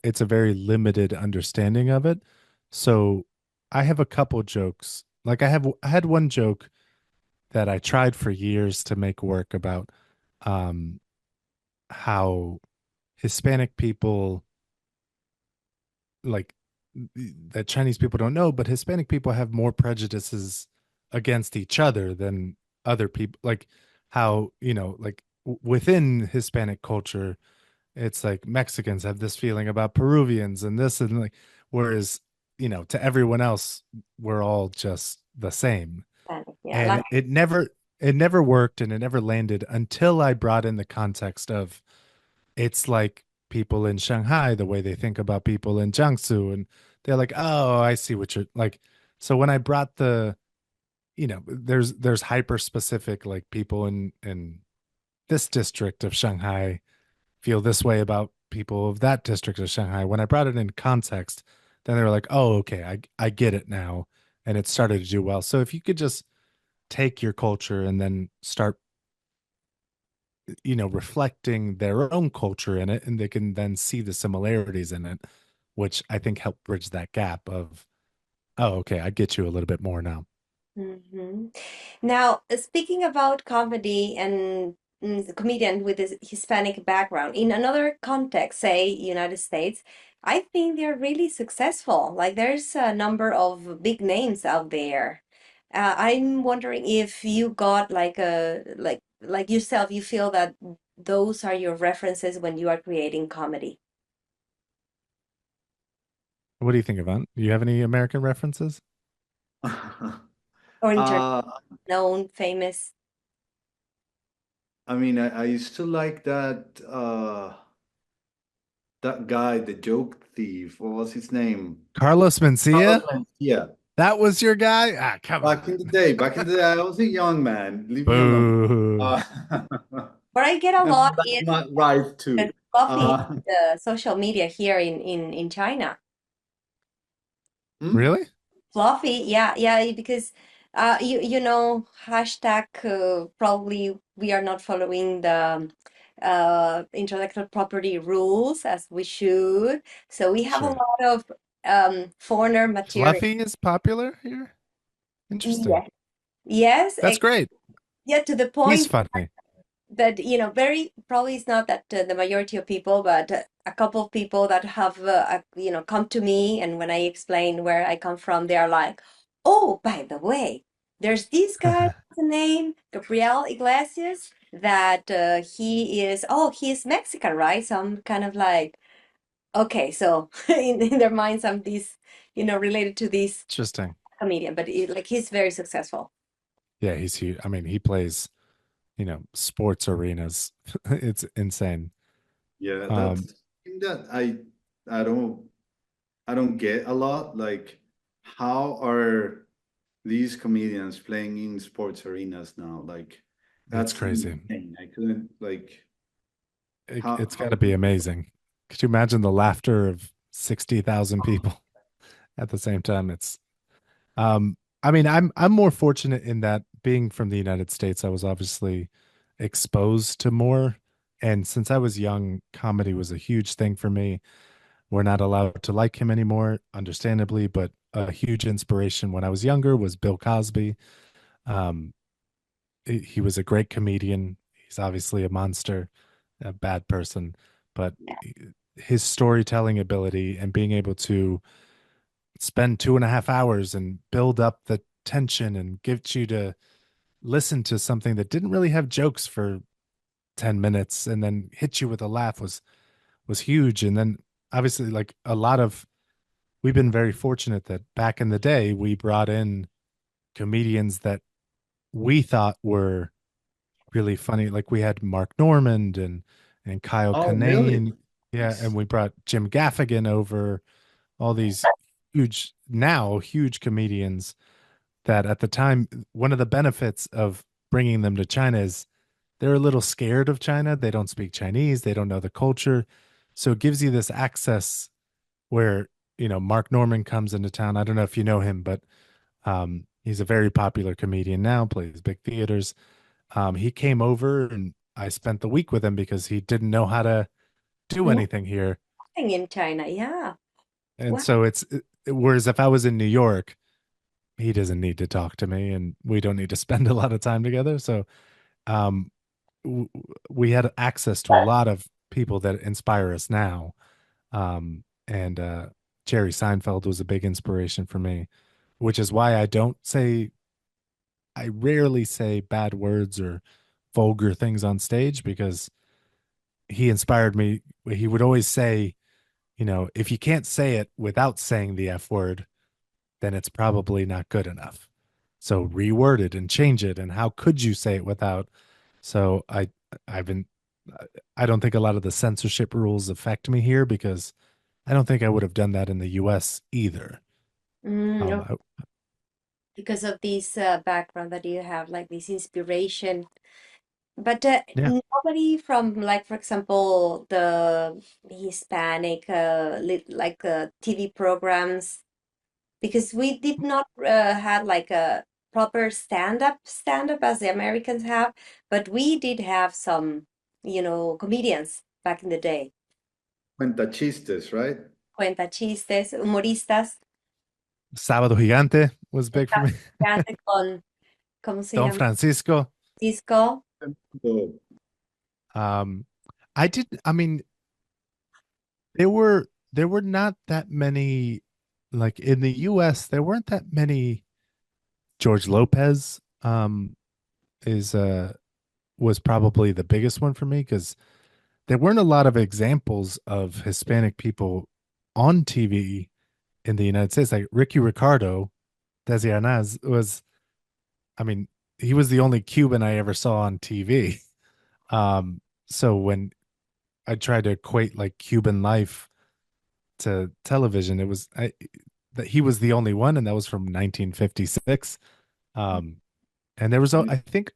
it's a very limited understanding of it. So I have a couple jokes. Like I had one joke that I tried for years to make work about um how Hispanic people like that Chinese people don't know, but Hispanic people have more prejudices against each other than other people. Like how, like within Hispanic culture, it's like Mexicans have this feeling about Peruvians and this and like, whereas, to everyone else, we're all just the same. Yeah, And like it never worked and it never landed until I brought in the context of it's like people in Shanghai, the way they think about people in Jiangsu. And they're like, oh, I see what you're like. So when I brought there's hyper specific, like people in this district of Shanghai feel this way about people of that district of Shanghai. When I brought it in context, then they were like, oh, okay, I get it now. And it started to do well. So if you could just take your culture and then start reflecting their own culture in it, and they can then see the similarities in it, which I think help bridge that gap of, oh, okay, I get you a little bit more now. hmm Now, speaking about comedy and comedian with a Hispanic background, in another context, say United States, I think they're really successful. Like there's a number of big names out there. I'm wondering if you got like like yourself, you feel that those are your references when you are creating comedy What do you think, Yvonne? Do you have any American references? or international, uh, known, famous. I mean, I used to like that guy, the joke thief. What was his name? Carlos Carlos Mencia? Mencia. That was your guy? Ah, come on. Back in the day, I was a young man. Leave me alone. Boo. Uh, What I get a and lot that's is not right there's too. coffee Uh, social media here in China. hmm? Really? Fluffy, yeah, yeah, because hashtag probably we are not following the intellectual property rules as we should. So we have a Sure. lot of foreigner material. Fluffy is popular here? Interesting. Yes, yes, That's great. yeah, to the He's point funny. that very probably it's not that the majority of people, but a couple of people that have come to me, and when I explain where I come from, they are like, oh, by the way, there's this guy, what's the name, Gabriel Iglesias, that he's Mexican, right? So I'm kind of like, okay, so in their minds I'm this related to this Interesting. comedian, but like he's very successful. Yeah, he's huge. I mean, he plays, sports arenas. It's insane. Yeah, that's Um, the thing that I don't. I don't get a lot. Like, how are these comedians playing in sports arenas now? Like, It's that's crazy. insane. I couldn't like It's got how to be amazing. Could you imagine the laughter of 60,000 people at the same time? I mean, I'm more fortunate in that being from the United States, I was obviously exposed to more. And since I was young, comedy was a huge thing for me. We're not allowed to like him anymore, understandably, but a huge inspiration when I was younger was Bill Cosby. Um, he was a great comedian. He's obviously a monster, a bad person, but his storytelling ability and being able to spend 2.5 hours and build up the tension and get you to listen to something that didn't really have jokes for 10 minutes and then hit you with a laugh was huge. And then obviously like a lot of we've been very fortunate that back in the day we brought in comedians that we thought were really funny. Like we had Mark Normand and Kyle oh really? Kinane. Yeah, and Nice. we brought Jim Gaffigan over, all these huge comedians that at the time one of the benefits of bringing them to China is they're a little scared of China. They don't speak Chinese, they don't know the culture. So it gives you this access where, Mark Norman comes into town. I don't know if you know him, but he's a very popular comedian now, plays big theaters. He came over and I spent the week with him because he didn't know how to do anything here. Nothing in China. Yeah. And Wow. so whereas if I was in New York, he doesn't need to talk to me and we don't need to spend a lot of time together. So um, w- we had access to a lot of people that inspire us now. And Jerry Seinfeld was a big inspiration for me, which is why I rarely say bad words or vulgar things on stage because he inspired me. He would always say, if you can't say it without saying the F word, then it's probably not good enough. So reword it and change it. And how could you say it without? So I've been, I don't think a lot of the censorship rules affect me here because I don't think I would have done that in the US either. No, I, because of this background that you have, like this inspiration. But yeah. nobody from, like, for example, the Hispanic, like TV programs, because we did not had like a proper stand-up as the Americans have, but we did have some, comedians back in the day, Cuenta chistes, right? cuenta chistes, humoristas, Sábado Gigante was big for me. con, ¿cómo se Don llama? Francisco. Disco. So, Um, I mean, there were not that many, like in the US, there weren't that many. George Lopez is was probably the biggest one for me because there weren't a lot of examples of Hispanic people on TV in the United States. Like Ricky Ricardo, Desi Arnaz was, I mean, he was the only Cuban I ever saw on TV. So when I tried to equate like Cuban life to television, that he was the only one, and that was from 1956. Um, and there was, I think,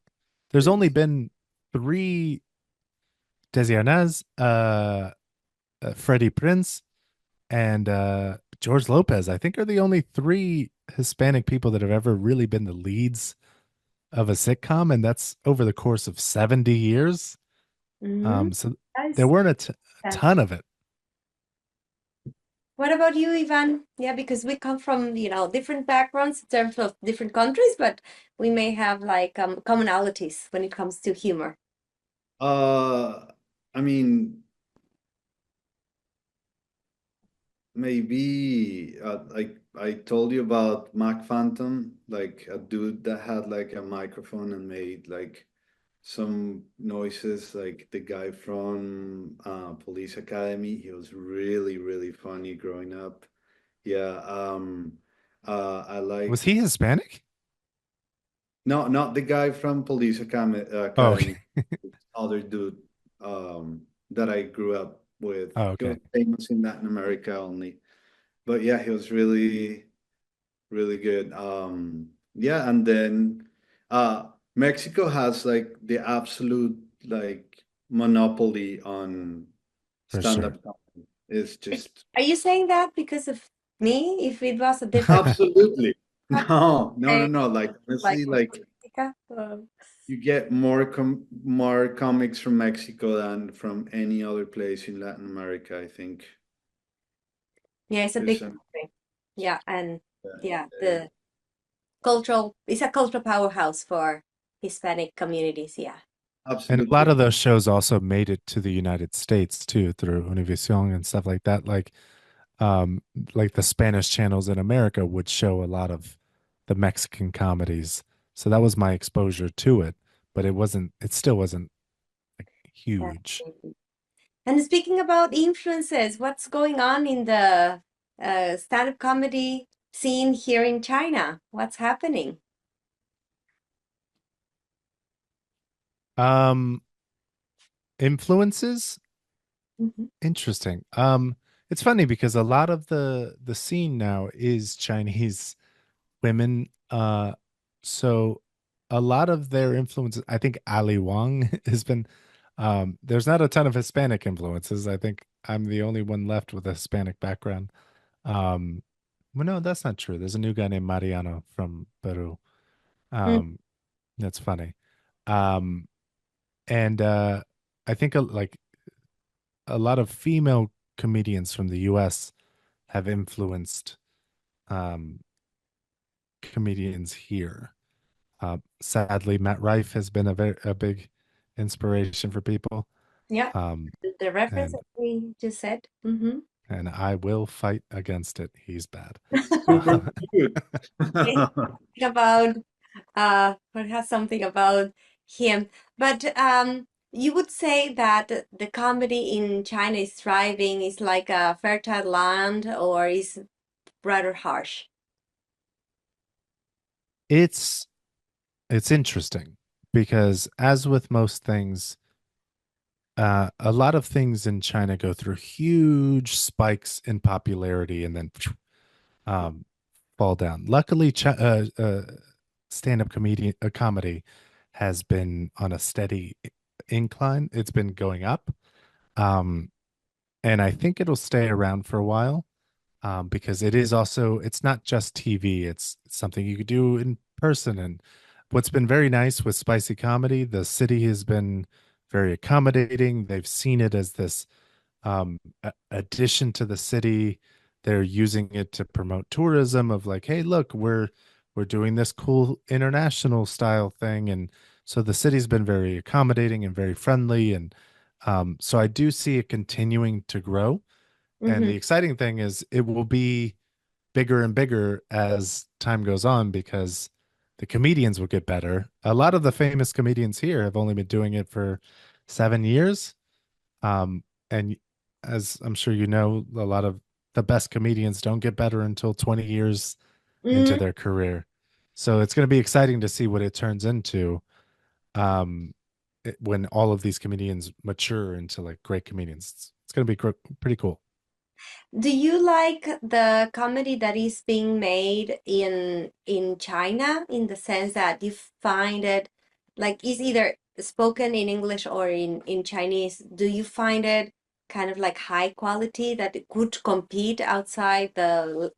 there's only been three Desi Arnaz, Freddie Prince, and George Lopez. I think are the only three Hispanic people that have ever really been the leads of a sitcom, and that's over the course of 70 years. Mm-hmm. So there That's weren't a that. ton of it. What about you, Ivan? Yeah, because we come from, different backgrounds in terms of different countries, but we may have like commonalities when it comes to humor. uh, I mean, maybe like I told you about Mac Phantom, like a dude that had like a microphone and made like some noises, like the guy from Police Academy. He was really, really funny growing up. Yeah, I Was like he Hispanic? no, not the guy from Oh, okay. Academy. Other dude that I grew up with. Oh, He was okay. famous in Latin America only. but yeah, he was really, really good. Yeah, and then Mexico has like the absolute like monopoly on for sure. stand-up comedy. It's just Are you saying that because of me? If it was a different absolutely country, no, no, no, say, no. Like like honestly, Costa like Rica? you get more comics from Mexico than from any other place in Latin America, I think. Yeah, it's a There's big some, country. Yeah, and yeah, yeah, yeah, the cultural it's a cultural powerhouse for Hispanic communities. Yeah. And a lot absolutely. of those shows also made it to the United States too through Univision and stuff like that. Um, like the Spanish channels in America would show a lot of the Mexican comedies. So that was my exposure to it, but it still wasn't like huge. Definitely. And speaking about influences, what's going on in the stand-up comedy scene here in China? What's happening? Um, Influences? Mhm. Interesting. It's funny because a lot of the scene now is Chinese women. So a lot of their influences, I think Ali Wong has been, there's not a ton of Hispanic influences. I think I'm the only one left with a Hispanic background. Um, well, no, that's not true. There's a new guy named Mariano from Peru. Mm, Um, that's funny. Um, and I think like a lot of female comedians from the US have influenced um comedians here. Sadly, Matt Rife has been a big inspiration for people. yeah, Um, the reference and that we just said. Hmm. and I will fight against it. He's bad. Super good. About perhaps something about him. But you would say that the comedy in China is thriving, is like a fertile land, or is rather harsh? it's it's interesting because as with most things, a lot of things in China go through huge spikes in popularity and then um, fall down. Luckily, stand-up comedy has been on a steady incline. It's been going up, um, and I think it'll stay around for a while because it's not just TV. It's something you could do in person. And what's been very nice with spicy comedy, the city has been very accommodating. They've seen it as this addition to the city. They're using it to promote tourism of like, hey, look, we're doing this cool international style thing. And so the city's been very accommodating and very friendly. And so I do see it continuing to grow. And Hmm. the exciting thing is it will be bigger and bigger as time goes on because the comedians will get better. A lot of the famous comedians here have only been doing it for 7 years. And as I'm sure you know, a lot of the best comedians don't get better until 20 years into Hmm. their career. So it's going to be exciting to see what it turns into um, when all of these comedians mature into like great comedians. It's going to be pretty cool. Do you like the comedy that is being made in China in the sense that you find it like is either spoken in English or in Chinese? Do you find it kind of like high quality that it could compete outside the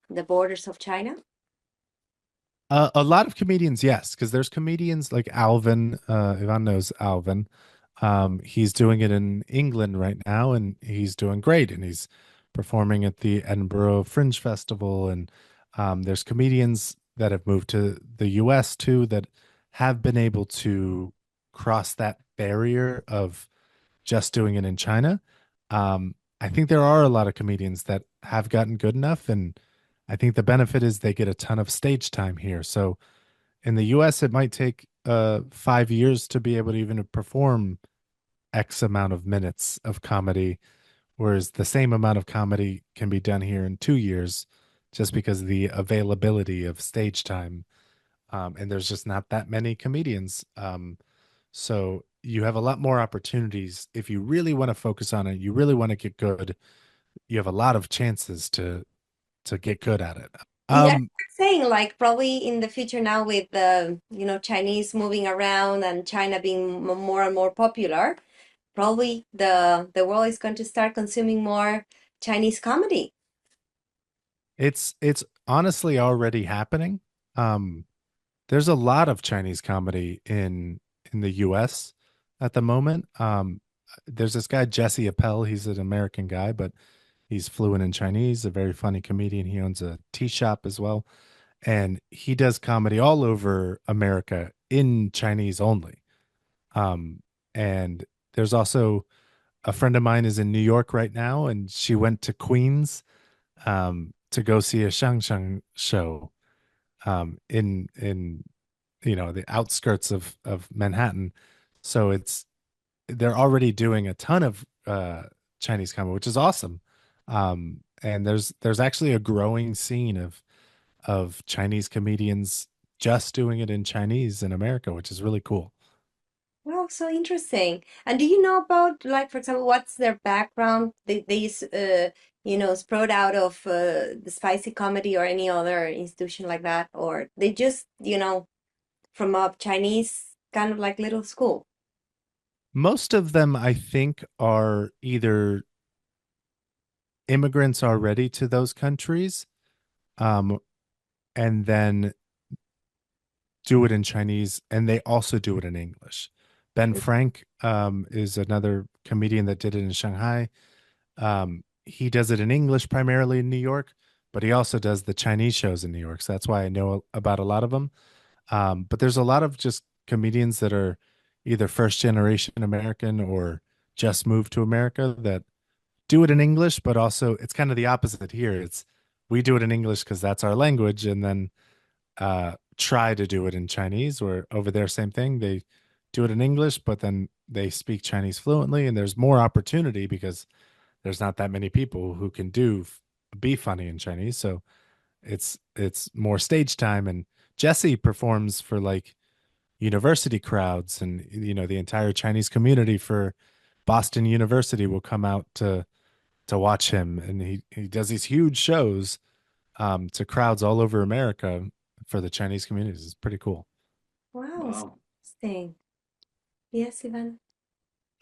the borders of China? A lot of comedians, yes, because there's comedians like Alvin. Ivan knows Alvin. He's doing it in England right now, and he's doing great. And he's performing at the Edinburgh Fringe Festival. And there's comedians that have moved to the U.S. too that have been able to cross that barrier of just doing it in China. I think there are a lot of comedians that have gotten good enough, and I think the benefit is they get a ton of stage time here. So in the US, it might take 5 years to be able to even perform X amount of minutes of comedy, whereas the same amount of comedy can be done here in 2 years just because of the availability of stage time. And there's just not that many comedians. So you have a lot more opportunities if you really want to focus on it, you really want to get good. you have a lot of chances to get good at it. Yeah, Um, saying like probably in the future now with the Chinese moving around and China being more and more popular, probably the world is going to start consuming more Chinese comedy. it's honestly already happening. Um, there's a lot of Chinese comedy in the US at the moment. There's this guy Jesse Appel. He's an American guy, but he's fluent in Chinese, a very funny comedian. He owns a tea shop as well, and he does comedy all over America in Chinese only. Um, and there's also a friend of mine is in New York right now, and she went to Queens to go see a Shang show in the outskirts of Manhattan. So they're already doing a ton of Chinese comedy, which is awesome. And there's actually a growing scene of Chinese comedians just doing it in Chinese in America, which is really cool. Wow, so interesting. And do you know about, like, for example, what's their background? These, sprout out of the spicy comedy or any other institution like that, or they just, from a Chinese kind of like little school? Most of them, I think, are either immigrants already to those countries, um, and then do it in Chinese, and they also do it in English. Ben Frank is another comedian that did it in Shanghai. He does it in English primarily in New York, but he also does the Chinese shows in New York. So that's why I know about a lot of them. But there's a lot of just comedians that are either first generation American or just moved to America that do it in English, but also it's kind of the opposite here. It's we do it in English because that's our language, and then try to do it in Chinese, or over there, same thing. They do it in English, but then they speak Chinese fluently, and there's more opportunity because there's not that many people who can be funny in Chinese. So it's more stage time, and Jesse performs for like university crowds, and the entire Chinese community for Boston University will come out to watch him, and he does these huge shows to crowds all over America for the Chinese communities. It's pretty cool. Wow, so Wow. interesting. Yes, Ivan.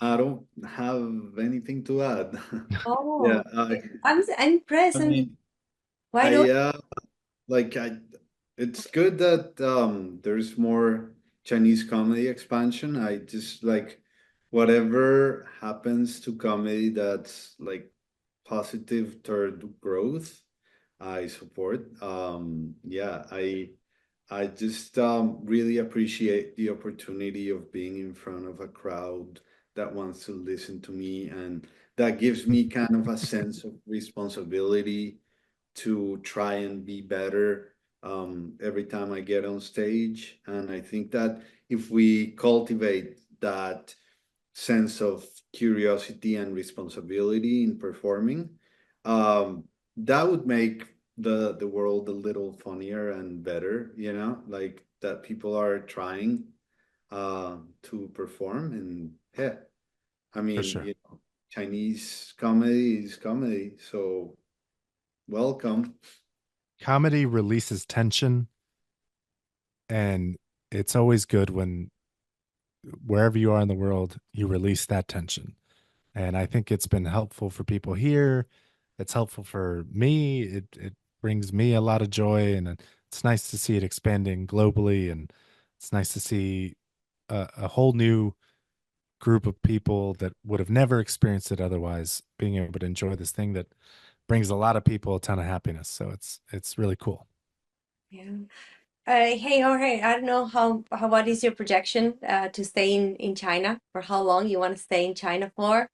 I don't have anything to add. Yeah, Oh, I'm I present. mean, Why don't? I like I it's good that there's more Chinese comedy expansion. I just like whatever happens to comedy that's like positive toward growth, I support. Yeah, I just really appreciate the opportunity of being in front of a crowd that wants to listen to me, and that gives me kind of a sense of responsibility to try and be better every time I get on stage. And I think that if we cultivate that sense of curiosity and responsibility in performing, that would make the world a little funnier and better, like that people are trying to perform. And yeah, I For mean, sure. Chinese comedy is comedy, so welcome. Comedy releases tension, and it's always good when wherever you are in the world, you release that tension. And I think it's been helpful for people here. It's helpful for me. It brings me a lot of joy, and it's nice to see it expanding globally, and it's nice to see a whole new group of people that would have never experienced it otherwise being able to enjoy this thing that brings a lot of people a ton of happiness. So it's really cool. Yeah. Hey Jorge, I don't know how what is your projection to stay in China, for how long you want to stay in China for,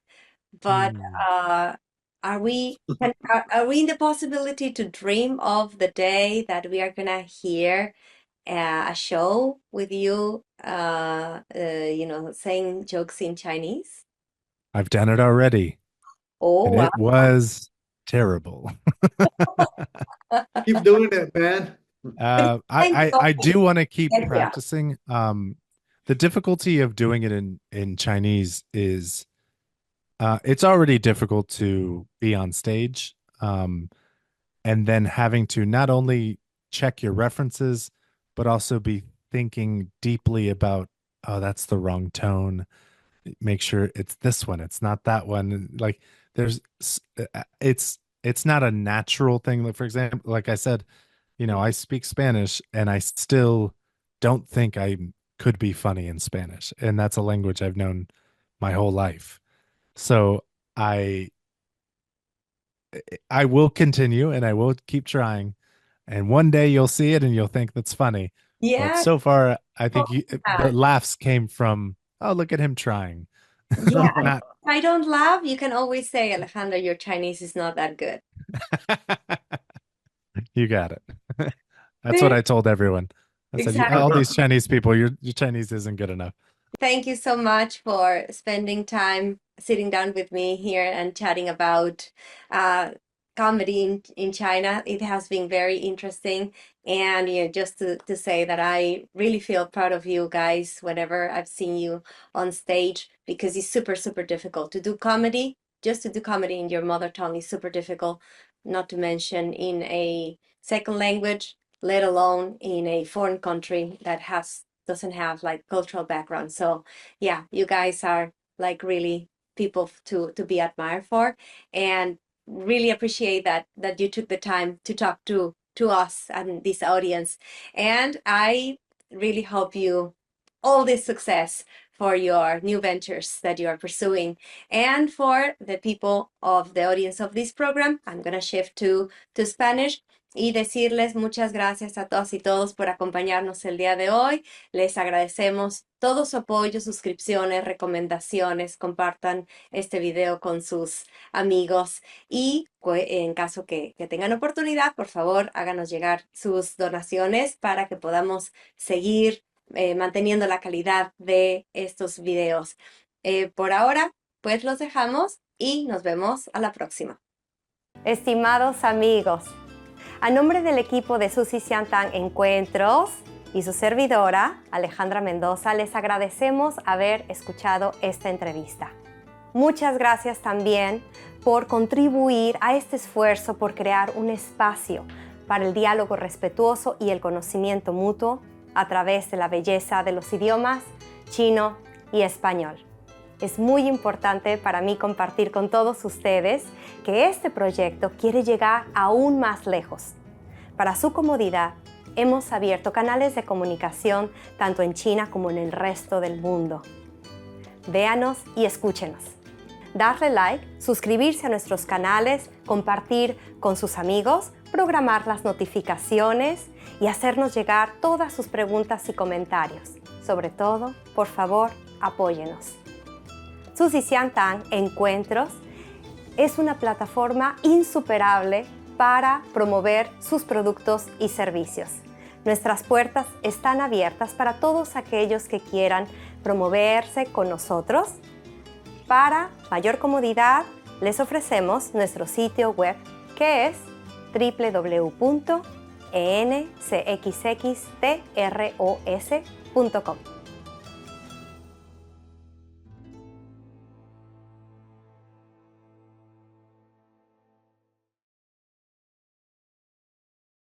but Hmm. uh, are we in the possibility to dream of the day that we are gonna hear a show with you, saying jokes in Chinese? I've done it already, Oh and wow. it was terrible. Keep doing it, man. Thank you, I do want to keep Jorge. practicing. The difficulty of doing it in Chinese is It's already difficult to be on stage, and then having to not only check your references, but also be thinking deeply about, oh, that's the wrong tone. Make sure it's this one, it's not that one. Like there's, it's not a natural thing. Like, for example, like I said, I speak Spanish and I still don't think I could be funny in Spanish. And that's a language I've known my whole life. So I I will continue and I will keep trying. And one day you'll see it and you'll think that's funny. But Yeah. so far, I Oh, think the laughs came from, oh, look at him trying. yeah. Not If I don't laugh, you can always say, Alejandra, your Chinese is not that good. You got it. That's what Thank- I told everyone. I said, Exactly. all these Chinese people, your Chinese isn't good enough. Thank you so much for spending time sitting down with me here and chatting about uh, comedy in China. It has been very interesting. And just to say that I really feel proud of you guys whenever I've seen you on stage because it's super, super difficult to do comedy. Just to do comedy in your mother tongue is super difficult, not to mention in a second language, let alone in a foreign country that doesn't have like cultural background. So yeah, you guys are like really people to be admired for, and really appreciate that you took the time to talk to us and this audience. And I really hope you all this success for your new ventures that you are pursuing. And for the people of the audience of this program, I'm going to shift to Spanish y decirles muchas gracias a todas y todos por acompañarnos el día de hoy. Les agradecemos todo su apoyo, suscripciones, recomendaciones, compartan este video con sus amigos y en caso que tengan oportunidad, por favor, háganos llegar sus donaciones para que podamos seguir manteniendo la calidad de estos videos. Por ahora, pues los dejamos y nos vemos a la próxima. Estimados amigos, a nombre del equipo de Susi Siantan Encuentros y su servidora, Alejandra Mendoza, les agradecemos haber escuchado esta entrevista. Muchas gracias también por contribuir a este esfuerzo por crear un espacio para el diálogo respetuoso y el conocimiento mutuo a través de la belleza de los idiomas chino y español. Es muy importante para mí compartir con todos ustedes que este proyecto quiere llegar aún más lejos. Para su comodidad, hemos abierto canales de comunicación tanto en China como en el resto del mundo. Véanos y escúchenos. Darle like, suscribirse a nuestros canales, compartir con sus amigos, programar las notificaciones y hacernos llegar todas sus preguntas y comentarios. Sobre todo, por favor, apóyenos. Susi Siantan Encuentros es una plataforma insuperable para promover sus productos y servicios. Nuestras puertas están abiertas para todos aquellos que quieran promoverse con nosotros. Para mayor comodidad, les ofrecemos nuestro sitio web que es www.encxxtros.com.